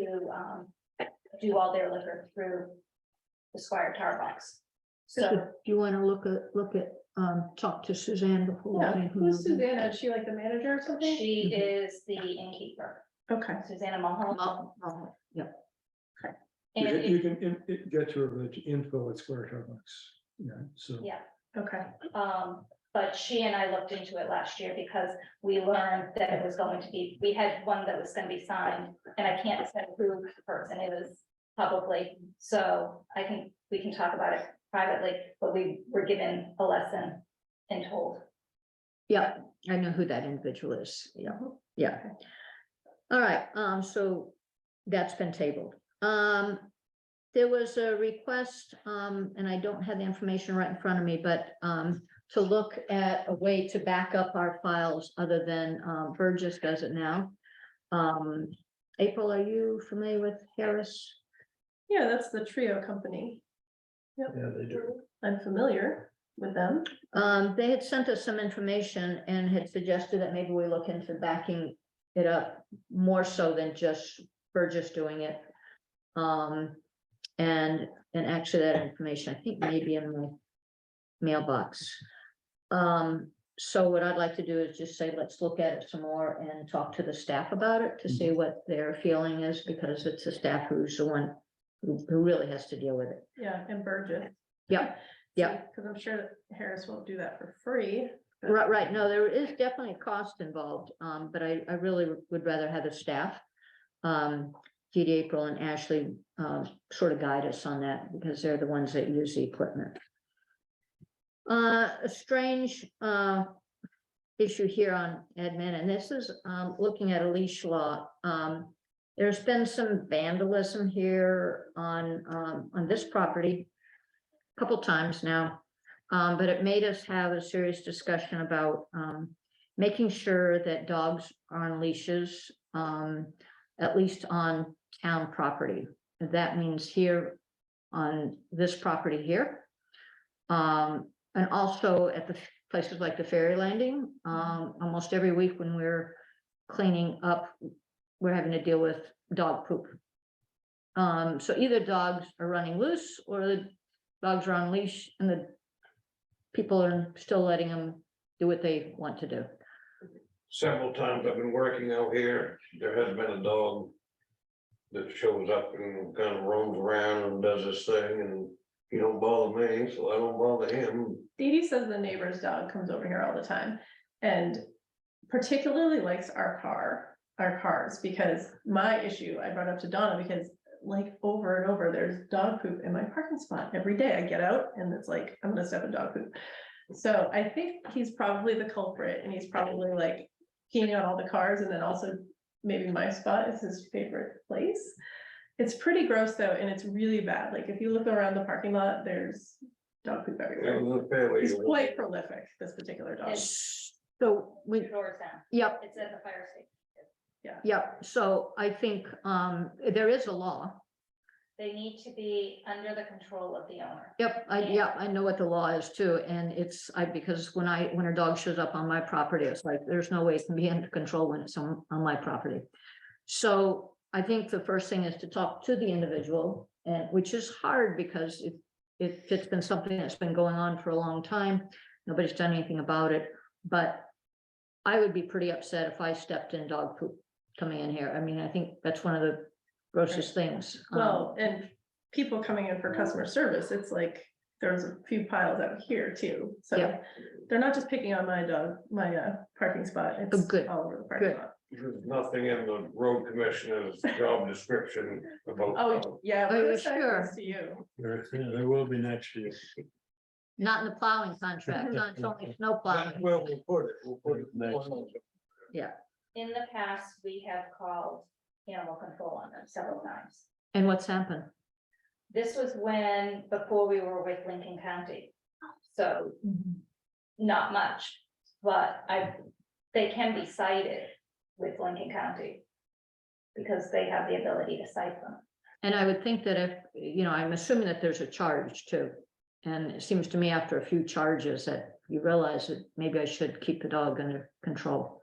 do all their liquor through the Squire Tarbox. So Do you want to look at, talk to Suzanne before? Yeah, we think who's about it? Susanna? Is she like the manager or something? she is the innkeeper, Okay. Susanna Mahoney. Yeah, And You can get her at info at Square Tarbox. Yeah, so. yeah, Okay. but she and I looked into it last year, because we learned that it was going to be, we had one that was gonna be signed, and I can't say who the person is publicly, so I think we can talk about it privately, but we were given a lesson and told. yeah, I know who that individual is. Yeah. All right, so that's been tabled. There was a request, and I don't have the information right in front of me, but to look at a way to back up our files other than Burgess does it now. April, are you familiar with Harris? Yeah, that's the Trio company. Yeah, they do. I'm familiar with them. They had sent us some information and had suggested that maybe we look into backing it up more so than just Burgess doing it. And actually that information, I think maybe in my mailbox. So what I'd like to do is just say, let's look at it some more and talk to the staff about it to see what their feeling is, because it's the staff who's the one who really has to deal with it. Yeah, and Burgess. Yeah, yeah. Because I'm sure that Harris won't do that for free. but- Right. No, there is definitely a cost involved, but I really would rather have the staff. Judy, April and Ashley sort of guide us on that, because they're the ones that use the equipment. A strange issue here on admin, and this is looking at a leash law. There's been some vandalism here on this property a couple times now. But it made us have a serious discussion about making sure that dogs are on leashes, at least on town property. And that means here on this property here. And also at the places like the ferry landing, almost every week when we're cleaning up, we're having to deal with dog poop. So either dogs are running loose or the dogs are on leash and the people are still letting them do what they want to do. Several times I've been working out here, there has been a dog that shows up and kind of roams around and does this thing, and he don't bother me, so I don't bother him. Dee Dee says the neighbor's dog comes over here all the time, and particularly likes our cars, because my issue, I brought up to Donna, because like over and over, there's dog poop in my parking spot every day. I get out and it's like, I'm gonna step in dog poop. So I think he's probably the culprit, and he's probably like peeing on all the cars, and then also maybe my spot is his favorite place. It's pretty gross though, and it's really bad. Like if you look around the parking lot, there's dog poop It everywhere. was a fairly- He's quite prolific, this particular dog. So we, Two doors down. yep, It's at the fire station. yep. So I think there is a law. They need to be under the control of the owner. Yep, I know what the law is too, and because when a dog shows up on my property, it's like, there's no way it can be under control when it's on my property. So I think the first thing is to talk to the individual, and which is hard because if it's been something that's been going on for a long time, nobody's done anything about it, but I would be pretty upset if I stepped in dog poop coming in here. I mean, I think that's one of the grossest things. Well, and people coming in for customer service, it's like, there's a few piles out here too, so Yeah. they're not just picking on my dog, my parking spot, Oh, it's good, all over the parking good. lot. There's nothing in the road commissioner's job description about. Oh, yeah. Oh, what yeah, is that sure. next to you? There will be next year. Not in the plowing contract, it's only snow That's plowing. where we'll put it, we'll put it Next. In the past, we have called animal control on them several times. And what's happened? This was before we were with Lincoln County. So not much, but they can be cited with Lincoln County because they have the ability to cite them. And I would think that if, I'm assuming that there's a charge too. And it seems to me after a few charges that you realize that maybe I should keep the dog under control.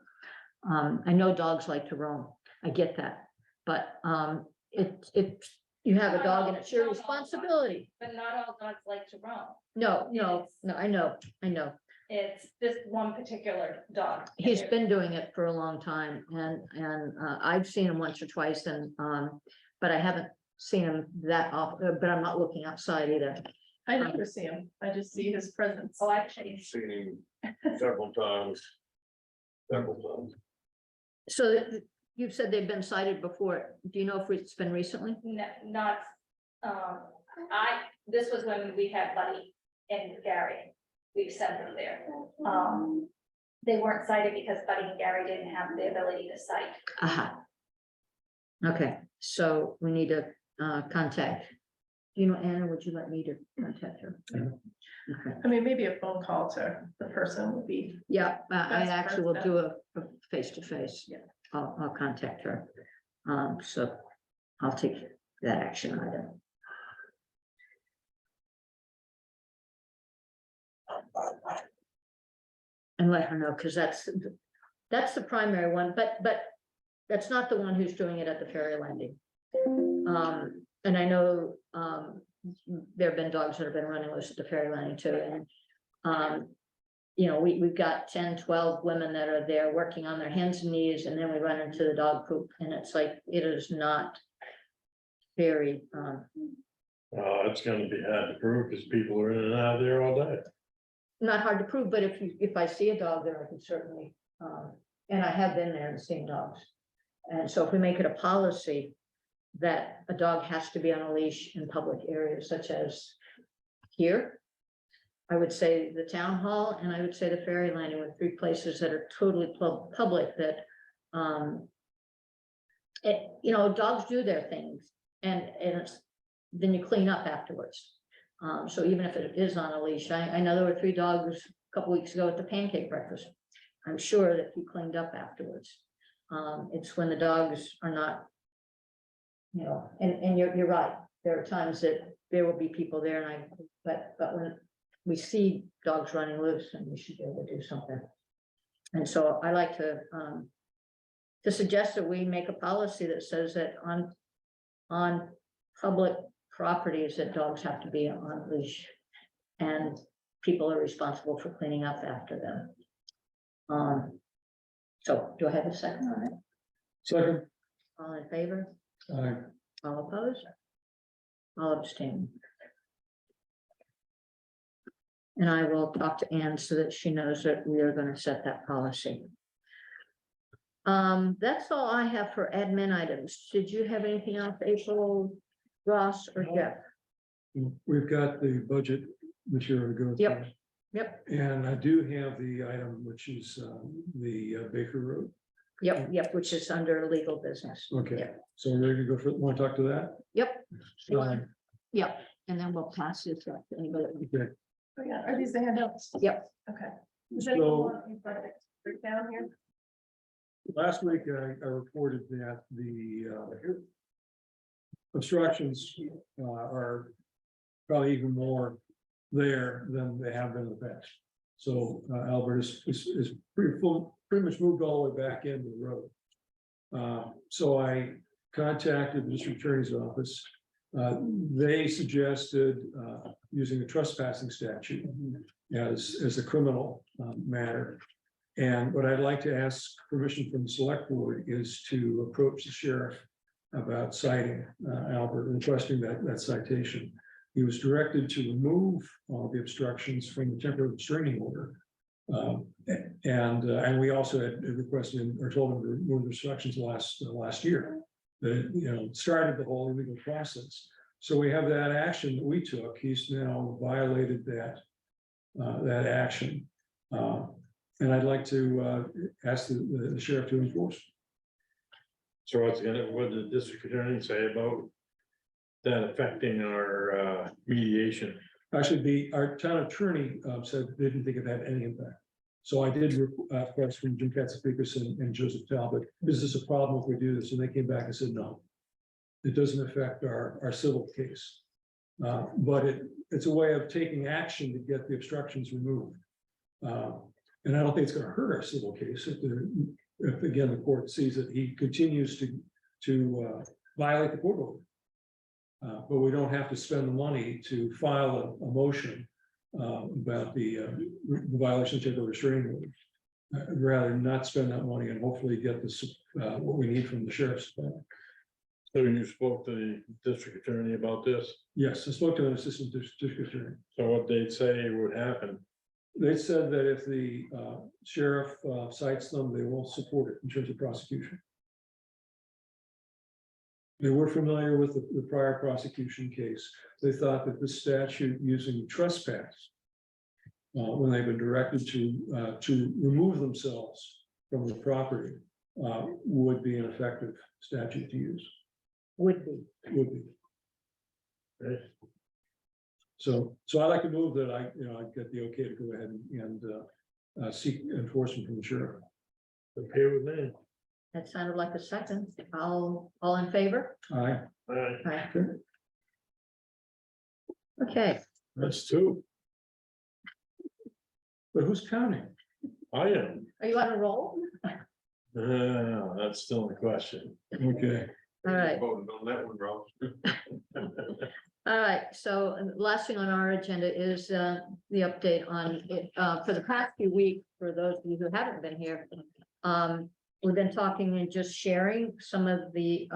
I know dogs like to roam. I get that. But you have a dog and it's your responsibility. But not all dogs like to roam. No, I know. It's this one particular dog. He's been doing it for a long time and I've seen him once or twice and, but I haven't seen him that often, but I'm not looking outside either. I never see him, I just see his presence. Oh, actually, Seen him several times. Several times. So you've said they've been cited before. Do you know if it's been recently? not, this was when we had Buddy and Gary. We've sent them there. They weren't cited because Buddy and Gary didn't have the ability to cite. Aha. Okay, so we need to contact. Anna, would you like me to contact her? Okay. I mean, maybe a phone call to the person would be, Yeah, I That's actually will perfect. do a face-to-face. Yeah. I'll contact her. So I'll take that action item. And let her know, because that's the primary one, but that's not the one who's doing it at the ferry landing. And I know, there have been dogs that have been running loose at the ferry landing too, and we've got 10, 12 women that are there working on their hands and knees, and then we run into the dog poop, and it's like, it is not very, It's gonna be hard to prove because people are in and out of there all day. not hard to prove, but if I see a dog there, I can certainly, and I have been there and seen dogs. And so if we make it a policy that a dog has to be on a leash in public areas such as here, I would say the town hall, and I would say the ferry landing with 3 places that are totally public that, dogs do their things and then you clean up afterwards. So even if it is on a leash, I know there were 3 dogs a couple weeks ago at the pancake breakfast. I'm sure that he cleaned up afterwards. It's when the dogs are not, and you're right. There are times that there will be people there but when we see dogs running loose, and we should be able to do something. And so I like to suggest that we make a policy that says that on public properties that dogs have to be on leash and people are responsible for cleaning up after them. So do I have a second on it? Second, All in favor? aye. All opposed? All abstain. And I will talk to Ann so that she knows that we are going to set that policy. That's all I have for admin items. Did you have anything else, April, Ross, or Jeff? We've got the budget material to go. Yep. through. Yep, And I do have the item, which is the Baker Road. yep, which is under legal business. Okay, Yep. so we're ready to go for, want to talk to that? Yep, Um, yep, and then we'll pass this up to anybody. Okay, Oh, yeah, are these the handouts? Yep, Okay. Does anyone So- want these breakdown here? last week I reported that the obstructions are probably even more there than they have been in the past. So Albert is pretty much moved all the way back into the road. So I contacted the district attorney's office. They suggested using the trespassing statute as a criminal matter. And what I'd like to ask permission from the select board is to approach the sheriff about citing Albert and requesting that citation. He was directed to remove all the obstructions from the temporary restraining order. And we also had requested or told him to remove the obstructions last year. That, you know, started the whole illegal process. So we have that action that we took. He's now violated that action. And I'd like to ask the sheriff to enforce. So what did the district attorney say about that affecting our mediation? Actually, our town attorney said they didn't think it had any impact. So I did request from Jim Katsifikas and Joseph Talbot, is this a problem if we do this? And they came back and said, no. It doesn't affect our civil case. But it's a way of taking action to get the obstructions removed. And I don't think it's gonna hurt our civil case if again, the court sees that he continues to violate the court order. But we don't have to spend the money to file a motion about the violation of temporary restraining order. I'd rather not spend that money and hopefully get this, what we need from the sheriff's department. So you spoke to the district attorney about this? Yes, I spoke to an assistant district attorney. So what they'd say would happen? They said that if the sheriff cites them, they will support it in terms of prosecution. They were familiar with the prior prosecution case. They thought that the statute using trespass, when they've been directed to remove themselves from the property, would be an effective statute to use. would be. Would be. Right? So I'd like to move that I get the okay to go ahead and seek enforcement from the sheriff. Okay with me? That sounded like a second. All in favor? Aye. All right, Aye. Okay, that's two. But who's counting? I am. are you on a roll? That's still the question. Okay. All right. Voted on that one, Rob. All right, so last thing on our agenda is the update on it. For the past few weeks, for those of you who haven't been here, we've been talking and just sharing some of the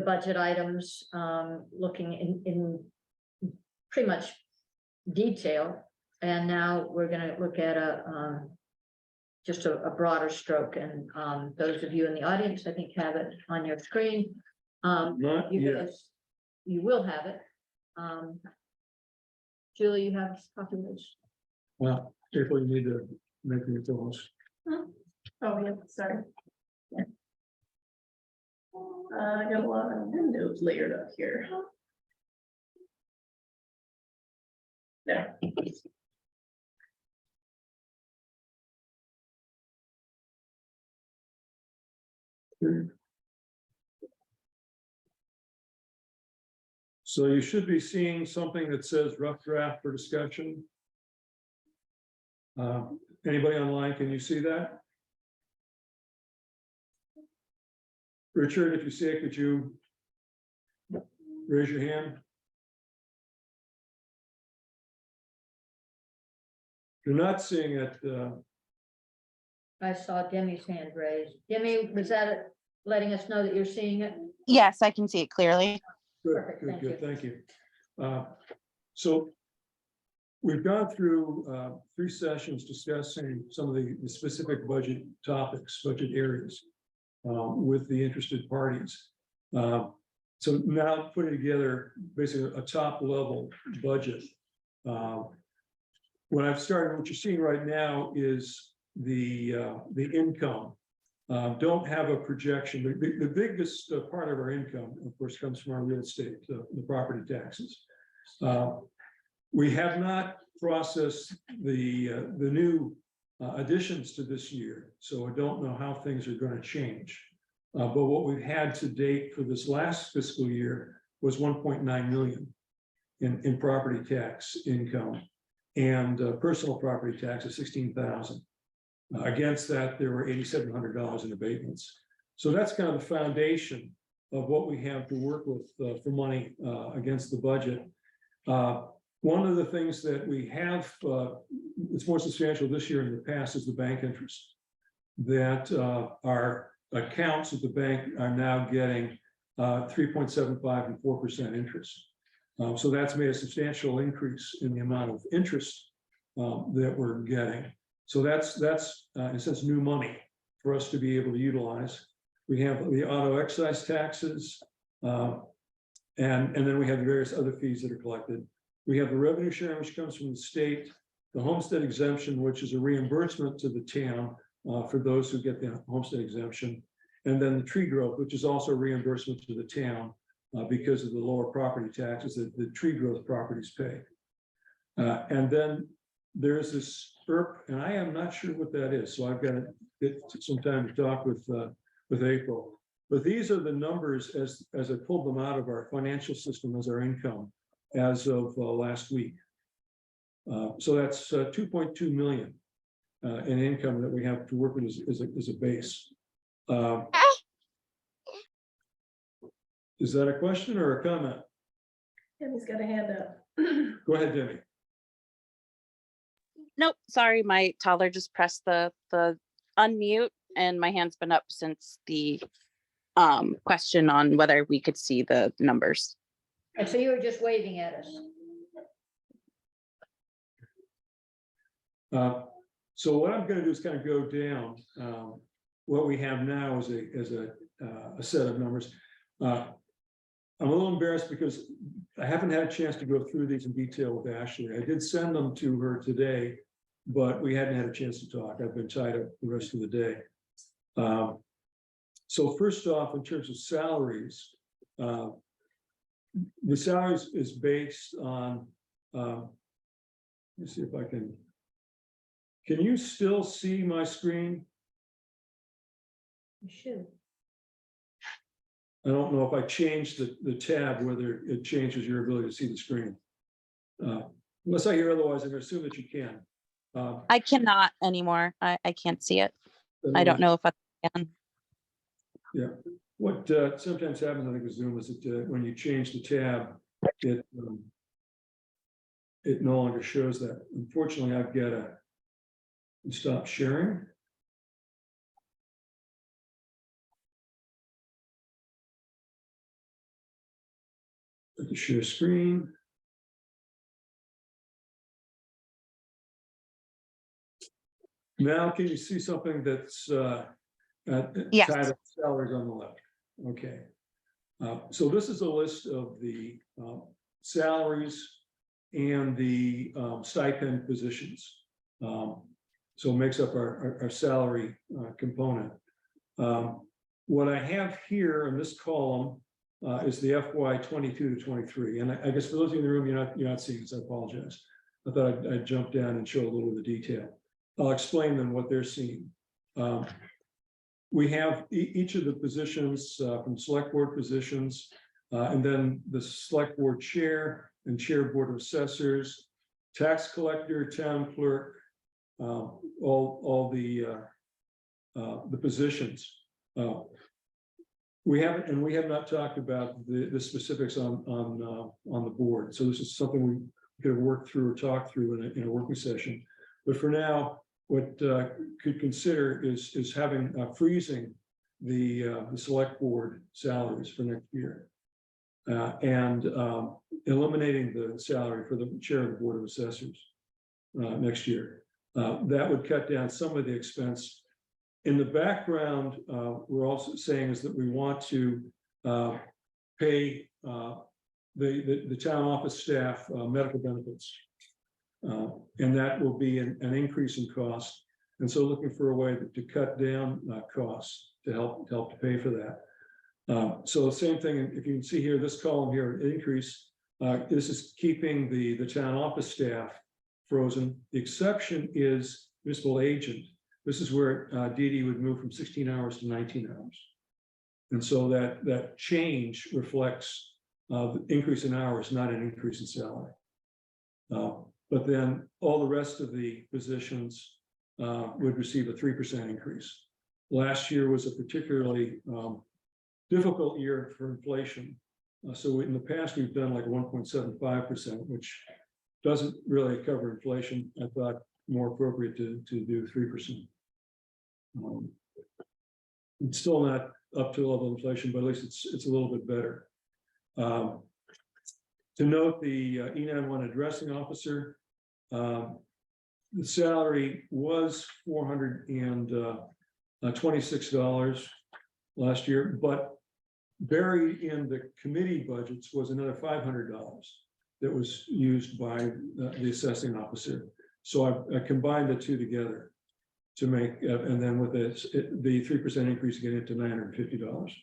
budget items, looking in pretty much detail. And now we're gonna look at just a broader stroke, and those of you in the audience, I think, have it on your screen. Not You yet. guys, you will have it. Julie, you have a copy of this? Well, April, you need to make me co-host. Oh, yeah, sorry. I got a lot of windows layered up here. There. So you should be seeing something that says rough draft for discussion. Anybody online, can you see that? Richard, if you see it, could you raise your hand? If you're not seeing it, I saw Demi's hand raised. Demi, was that it, letting us know that you're seeing it? Yes, I can see it clearly. good, Perfect, good, thank good, thank you. So We've gone through 3 sessions discussing some of the specific budget topics, budget areas with the interested parties. So now putting together basically a top level budget. What I've started, what you're seeing right now is the income. Don't have a projection. The biggest part of our income, of course, comes from our real estate, the property taxes. We have not processed the new additions to this year, so I don't know how things are going to change. But what we've had to date for this last fiscal year was 1.9 million in property tax income, and personal property tax of 16,000. Against that, there were $8,700 in abatements. So that's kind of the foundation of what we have to work with for money against the budget. One of the things that we have, it's more substantial this year than in the past, is the bank interest. That our accounts at the bank are now getting 3.75 and 4% interest. So that's made a substantial increase in the amount of interest that we're getting. So that's in a sense new money for us to be able to utilize. We have the auto excise taxes, and then we have the various other fees that are collected. We have the revenue sharing, which comes from the state, the homestead exemption, which is a reimbursement to the town for those who get the homestead exemption, and then the tree growth, which is also reimbursement to the town because of the lower property taxes that the tree growth properties pay. And then there's this ERP, and I am not sure what that is, so I've got to get some time to talk with April. But these are the numbers as I pulled them out of our financial system as our income as of last week. So that's 2.2 million in income that we have to work with as a base. Is that a question or a comment? Debbie's got a hand up. Go ahead, Debbie. Nope, sorry, my toddler just pressed the unmute and my hand's been up since the question on whether we could see the numbers. And so you were just waving at us. So what I'm going to do is kind of go down. What we have now is a set of numbers. I'm a little embarrassed because I haven't had a chance to go through these in detail with Ashley. I did send them to her today, but we hadn't had a chance to talk. I've been tied up the rest of the day. So first off, in terms of salaries, the salaries is based on, let me see if I can you still see my screen? You should. I don't know if I changed the tab, whether it changes your ability to see the screen. Unless I hear otherwise, I'm going to assume that you can. I cannot anymore. I can't see it. I don't know if I can. Yeah, what sometimes happens, I think, with Zoom is that when you change the tab, it no longer shows that. Unfortunately, I've got to stop sharing. To share screen. Now, can you see something that's Yes. titled salaries on the left? Okay. So this is a list of the salaries and the stipend positions. So it makes up our salary component. What I have here in this column is the FY 22 to 23. And I guess for those of you in the room, you're not seeing this, I apologize. I thought I'd jump down and show a little of the detail. I'll explain then what they're seeing. We have each of the positions from select board positions, and then the select board chair and chair board of assessors, tax collector, town clerk, all the positions. We have not talked about the specifics on the board. So this is something we could have worked through or talked through in a working session. But for now, what could consider is having freezing the select board salaries for next year. and eliminating the salary for the chair of the Board of Assessors next year. That would cut down some of the expense. In the background, we're also saying is that we want to pay the town office staff medical benefits. And that will be an increase in cost. And so looking for a way to cut down costs to help to pay for that. So same thing, if you can see here, this column here, increase, this is keeping the town office staff frozen. The exception is municipal agent. This is where Dee Dee would move from 16 hours to 19 hours. And so that change reflects the increase in hours, not an increase in salary. But then all the rest of the positions would receive a 3% increase. Last year was a particularly difficult year for inflation. So in the past, we've done like 1.75%, which doesn't really cover inflation. I thought more appropriate to do 3%. It's still not up to level of inflation, but at least it's a little bit better. To note, the E91 addressing officer, the salary was $426 last year, but buried in the committee budgets was another $500 that was used by the assessing officer. So I combined the two together to make, and then with the 3% increase, get it to $950.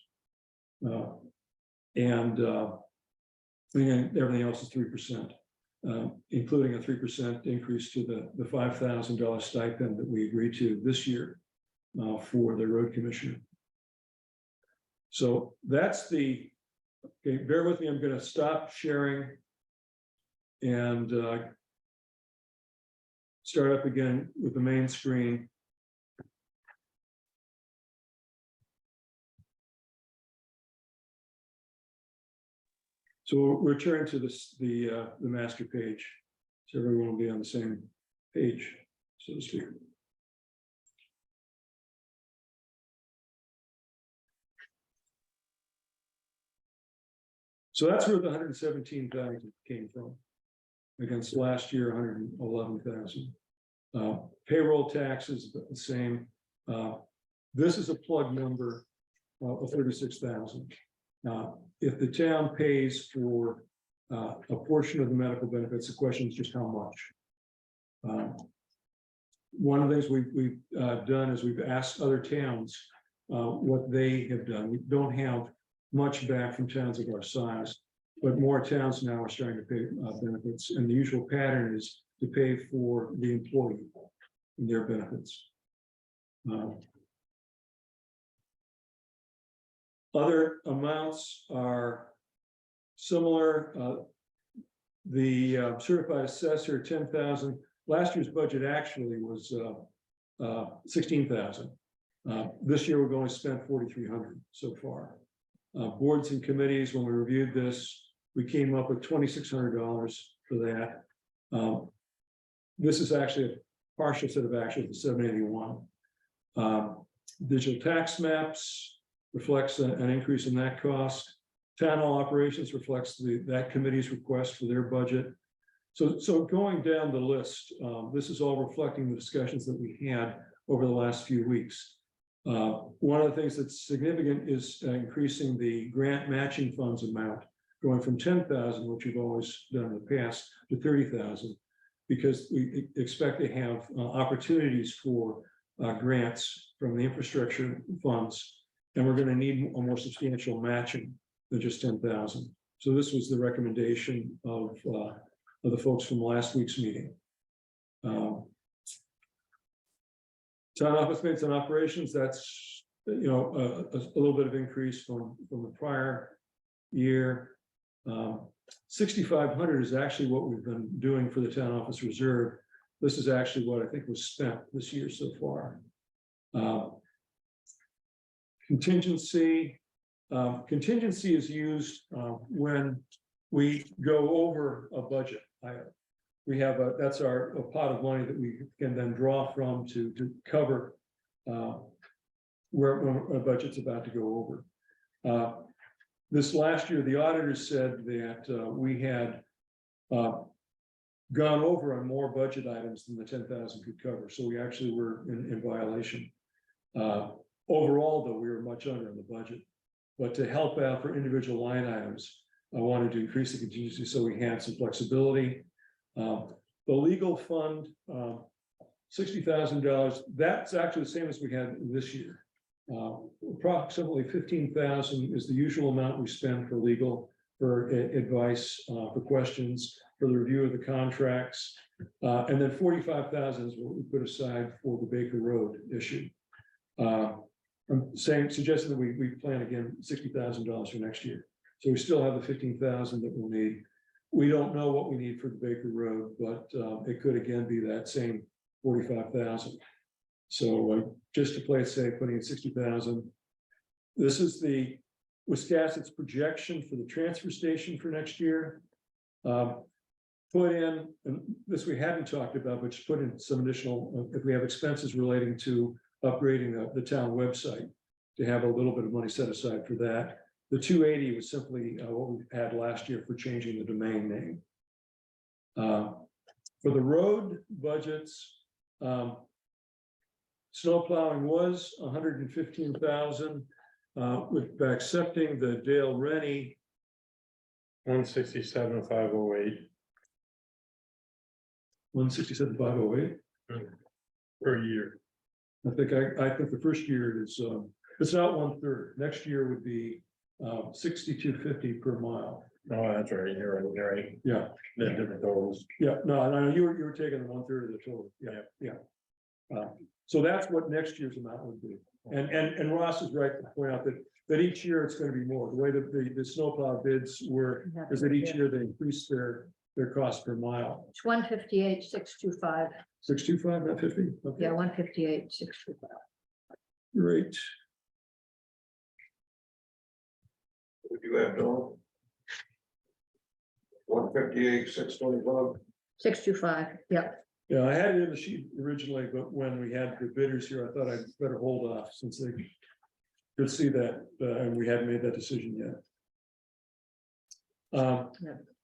And everything else is 3%, including a 3% increase to the $5,000 stipend that we agreed to this year for the road commissioner. So that's okay, bear with me, I'm going to stop sharing and start up again with the main screen. So we'll return to the master page, so everyone will be on the same page, so to speak. So that's where the 117,000 came from, against last year 111,000. Payroll taxes the same. This is a plug number of 36,000. If the town pays for a portion of the medical benefits, the question is just how much. One of the things we've done is we've asked other towns what they have done. We don't have much back from towns of our size, but more towns now are starting to pay benefits, and the usual pattern is to pay for the employee and their benefits. Other amounts are similar. The certified assessor, 10,000. Last year's budget actually was 16,000. This year we've only spent 4,300 so far. Boards and committees, when we reviewed this, we came up with $2,600 for that. This is actually a partial set of actuals of 781. Digital tax maps reflects an increase in that cost. Town hall operations reflects that committee's request for their budget. So going down the list, this is all reflecting the discussions that we had over the last few weeks. One of the things that's significant is increasing the grant matching funds amount, going from 10,000, which we've always done in the past, to 30,000, because we expect to have opportunities for grants from the infrastructure funds, and we're going to need a more substantial matching than just 10,000. So this was the recommendation of the folks from last week's meeting. Town office maintenance and operations, that's a little bit of increase from the prior year. 6,500 is actually what we've been doing for the town office reserve. This is actually what I think was spent this year so far. Contingency is used when we go over a budget. We have that's a pot of money that we can then draw from to cover where a budget's about to go over. this last year, the auditors said that we had gone over on more budget items than the 10,000 could cover, so we actually were in violation. Overall, though, we were much under in the budget, but to help out for individual line items, I wanted to increase the contingency so we had some flexibility. The legal fund, $60,000, that's actually the same as we had this year. Approximately 15,000 is the usual amount we spend for legal, for advice, for questions, for the review of the contracts. And then 45,000 is what we put aside for the Baker Road issue. I'm suggesting that we plan again $60,000 for next year. So we still have the 15,000 that we'll need. We don't know what we need for the Baker Road, but it could again be that same 45,000. So just to play it safe, putting in 60,000. This is the Wiscasset's projection for the transfer station for next year. Put in, and this we hadn't talked about, but just put in some additional, if we have expenses relating to upgrading the town website, to have a little bit of money set aside for that. The 280 was simply what we had last year for changing the domain name. For the road budgets, snow plowing was 115,000. By accepting the Dale Rennie. 167,508 167,508. per year. I think the first year is it's not 1/3. Next year would be 6250 per mile. Oh, that's right, you're right. Yeah, The different totals. yeah, no, you were taking the 1/3 of the total. Yeah. So that's what next year's amount would be. And Ross is right to point out that each year it's going to be more. The way that the snowplow bids were is that each year they increase their cost per mile. It's 158,625. 625, not 50. Okay, Yeah, 158,625. great. What do you have, Dawn? 158, 625. 625, yeah. Yeah, I had it in the sheet originally, but when we had the bidders here, I thought I'd better hold off since they could see that, and we hadn't made that decision yet.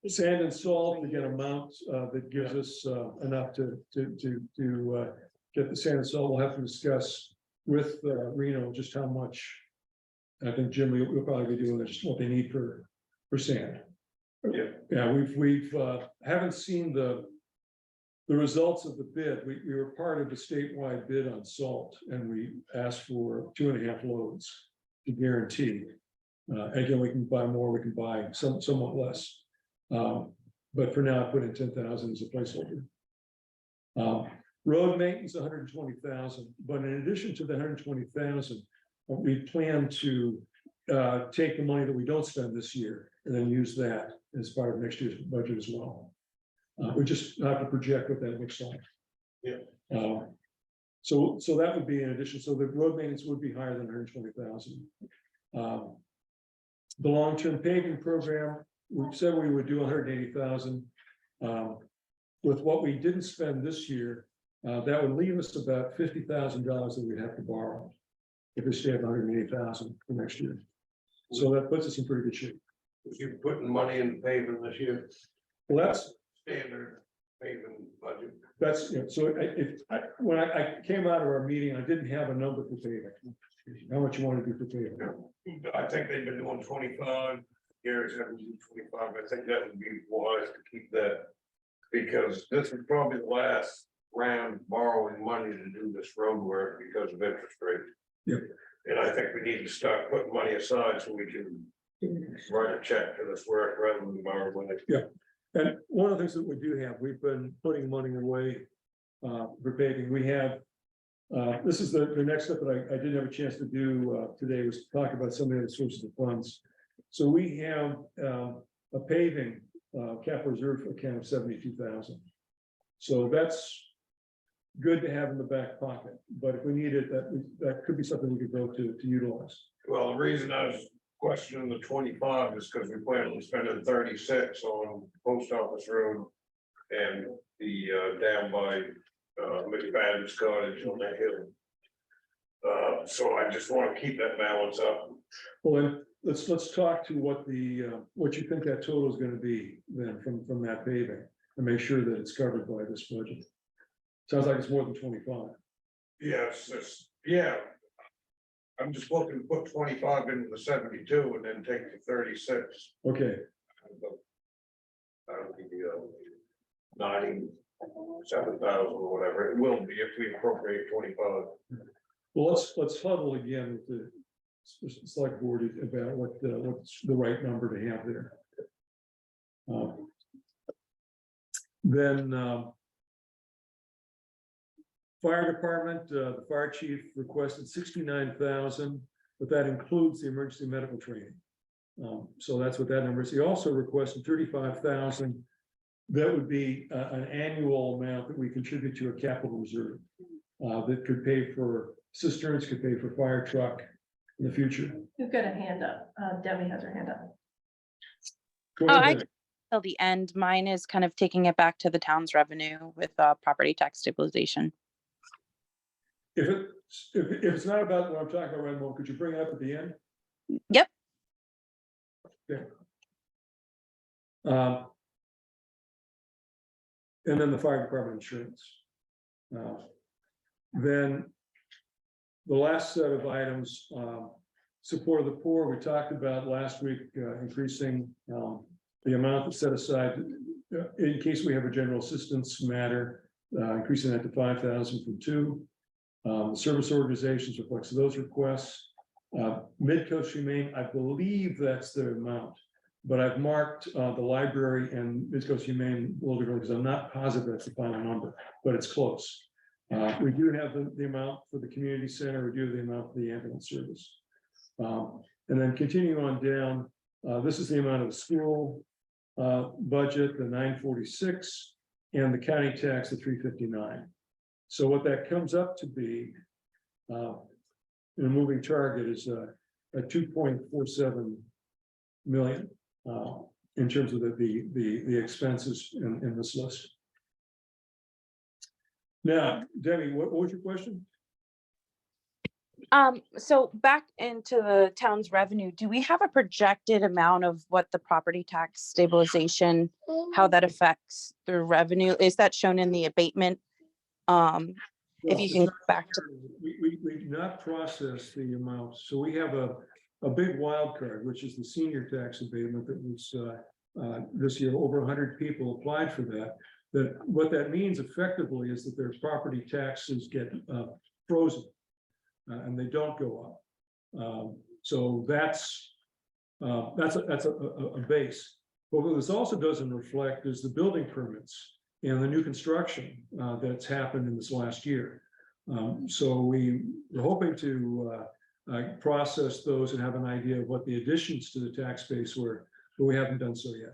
Sand and salt, again, amount that gives us enough to get the sand and salt. We'll have to discuss with Reno just how much. I think Jim, we'll probably be doing just what they need for sand. Yeah, we've haven't seen the results of the bid. We were part of the statewide bid on salt, and we asked for 2.5 loads to guarantee. Again, we can buy more, we can buy somewhat less. But for now, I put in 10,000 as a placeholder. Road maintenance, 120,000, but in addition to the 120,000, we plan to take the money that we don't spend this year and then use that as part of next year's budget as well. We just have to project what that looks like. Yeah. So that would be in addition. So the road maintenance would be higher than 120,000. The long-term paving program, we said we would do 180,000. With what we didn't spend this year, that would leave us about $50,000 that we'd have to borrow if we stay at 180,000 for next year. So that puts us in pretty good shape. If you're putting money in paving this year, Well, that's standard paving budget. so when I came out of our meeting, I didn't have a number for paving. How much you want to do for paving? I think they've been doing 25. Gary's having to do 25. I think that would be wise to keep that. Because this is probably the last round borrowing money to do this road work because of interest rates. Yep. And I think we need to start putting money aside so we can write a check for this work rather than borrow money. Yeah. And one of the things that we do have, we've been putting money away for paving. We have, this is the next step that I didn't have a chance to do today, was to talk about some of the sources of funds. So we have a paving capital reserve account of 72,000. So that's good to have in the back pocket, but if we need it, that could be something we could go to utilize. Well, the reason I was questioning the 25 is because we plan on spending 36 on Post Office Road and the down by McFadden's Cottage on that hill. So I just want to keep that balance up. Well, let's talk to what what you think that total is gonna be then from that paving, and make sure that it's covered by this budget. Sounds like it's more than 25. Yes, yeah. I'm just looking to put 25 into the 72 and then take the 36. Okay, That'll be 97,000 or whatever. It will be if we appropriate 25. well, let's huddle again with the select board about what's the right number to have there. Then fire department, the fire chief requested 69,000, but that includes the emergency medical training. So that's what that number is. He also requested 35,000. That would be an annual amount that we contribute to a capital reserve that could pay for cisterns, could pay for fire truck in the future. Who's got a hand up? Debbie has her hand up. Go Oh, ahead. Till the end. Mine is kind of taking it back to the town's revenue with property tax stabilization. If it's not about what I'm talking about right now, could you bring it up at the end? Yep. Okay. And then the fire department insurance. Then the last set of items, support of the poor, we talked about last week, increasing the amount that's set aside in case we have a general assistance matter, increasing that to 5,000 from 2. Service organizations reflects those requests. Mid-Coast Humane, I believe that's the amount, but I've marked the library and Mid-Coast Humane a little differently because I'm not positive that's the final number, but it's close. We do have the amount for the community center, we do have the amount for the ambulance service. And then continuing on down, this is the amount of the school budget, the 946, and the county tax, the 359. So what that comes up to be in a moving target is a 2.47 million in terms of the expenses in this list. Now, Debbie, what was your question? So back into the town's revenue, do we have a projected amount of what the property tax stabilization, how that affects the revenue? Is that shown in the abatement? If you can go back to. We do not process the amounts, so we have a big wild card, which is the senior tax abatement that was this year, over 100 people applied for that. That what that means effectively is that their property taxes get frozen and they don't go up. So that's a base. But what this also doesn't reflect is the building permits and the new construction that's happened in this last year. So we're hoping to process those and have an idea of what the additions to the tax base were, but we haven't done so yet.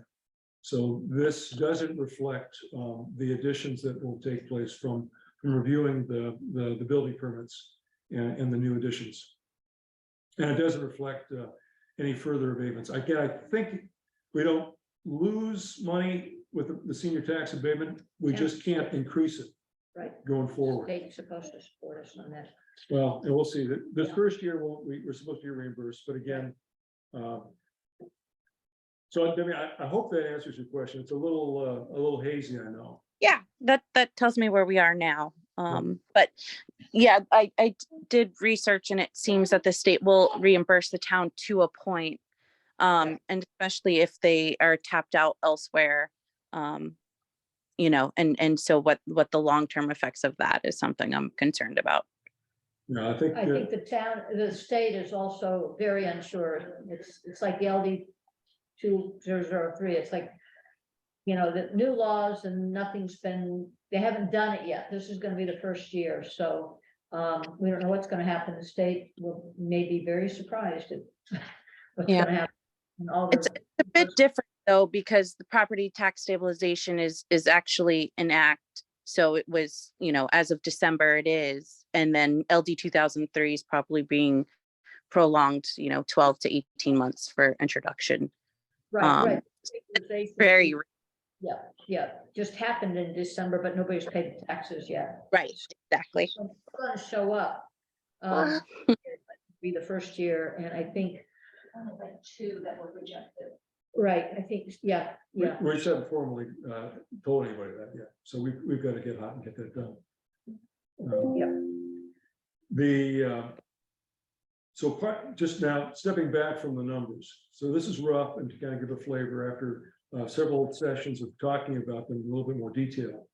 So this doesn't reflect the additions that will take place from reviewing the building permits and the new additions. And it doesn't reflect any further abatements. Again, I think we don't lose money with the senior tax abatement. We just can't increase it Right. going forward. State's supposed to support us on that. Well, and we'll see that this first year, we're supposed to be reimbursed, but again. So Debbie, I hope that answers your question. It's a little hazy, I know. Yeah, that tells me where we are now. But yeah, I did research and it seems that the state will reimburse the town to a point. And especially if they are tapped out elsewhere, you know, and so what the long-term effects of that is something I'm concerned about. Yeah, I think The state is also very unsure. It's like the LD 2003. It's like, you know, the new laws and they haven't done it yet. This is gonna be the first year, so we don't know what's gonna happen. The state may be very surprised at what's gonna happen. It's a bit different though, because the property tax stabilization is actually an act. So it was, you know, as of December it is, and then LD 2003 is probably being prolonged, you know, 12 to 18 months for introduction. Right. Very Yeah, just happened in December, but nobody's paid the taxes yet. right, exactly. So it's gonna show up. Be the first year, and I think only like 2 that were rejected. Right, I think, yeah, yeah. We just haven't formally told anybody that yet, so we've got to get hot and get that done. Yep. So just now, stepping back from the numbers, so this is rough, and to kind of give a flavor after several sessions of talking about them in a little bit more detail.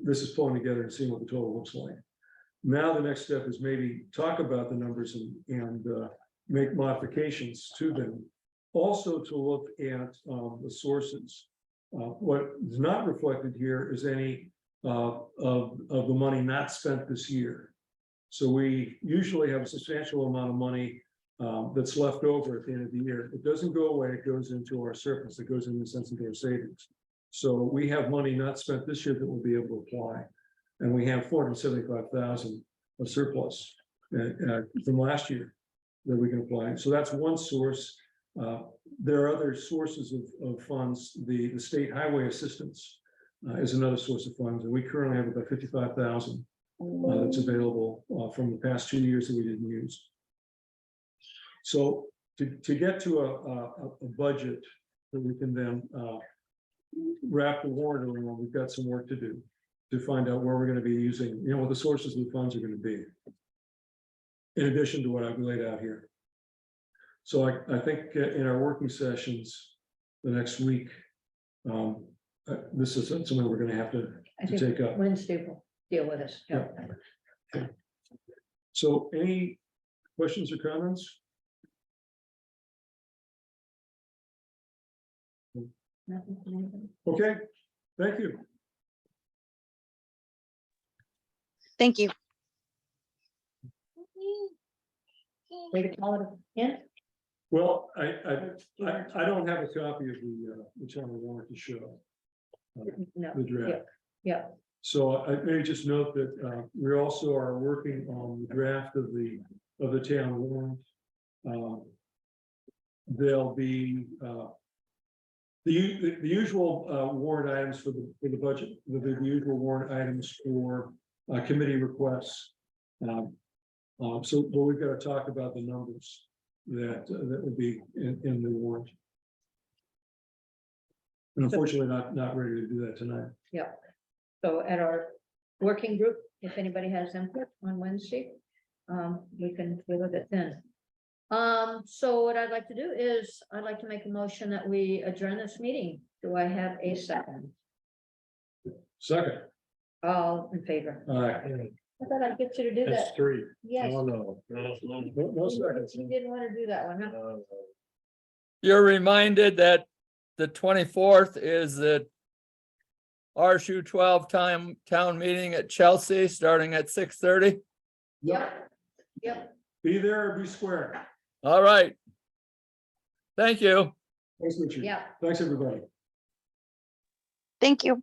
This is pulling together and seeing what the total looks like. Now, the next step is maybe talk about the numbers and make modifications to them. Also to look at the sources. What is not reflected here is any of the money not spent this year. So we usually have a substantial amount of money that's left over at the end of the year. It doesn't go away, it goes into our surplus, it goes in the sense into our savings. So we have money not spent this year that we'll be able to apply. And we have 475,000 of surplus from last year that we can apply. So that's one source. There are other sources of funds. The state highway assistance is another source of funds, and we currently have about 55,000 that's available from the past 2 years that we didn't use. So to get to a budget that we can then wrap the warrant around, we've got some work to do to find out where we're going to be using, what the sources of the funds are going to be. In addition to what I've laid out here. So I think in our working sessions the next week, this is something we're going to have to take up. Wednesday will deal with us. Yeah. Okay. So any questions or comments? Okay, thank you. Thank you. Way to call it in. Well, I don't have a copy of the town warrant to show No, the draft. yeah. So I may just note that we also are working on the draft of the town warrant. There'll be the usual warrant items for the budget, the usual warrant items for committee requests. So but we've got to talk about the numbers that would be in the warrant. And unfortunately, not ready to do that tonight. Yeah. So at our working group, if anybody has input on Wednesday, we can deal with it then. So what I'd like to do is, I'd like to make a motion that we adjourn this meeting. Do I have a second? Second. All in favor? I thought I'd get you to do That's that. 3. Yes, No seconds. you didn't want to do that one, huh? You're reminded that the 24th is the RSU 12 town meeting at Chelsea, starting at 6:30. Yep, yep. Be there or be square. All right. Thank you. Thanks, Richard. Yeah. Thanks, everybody. Thank you.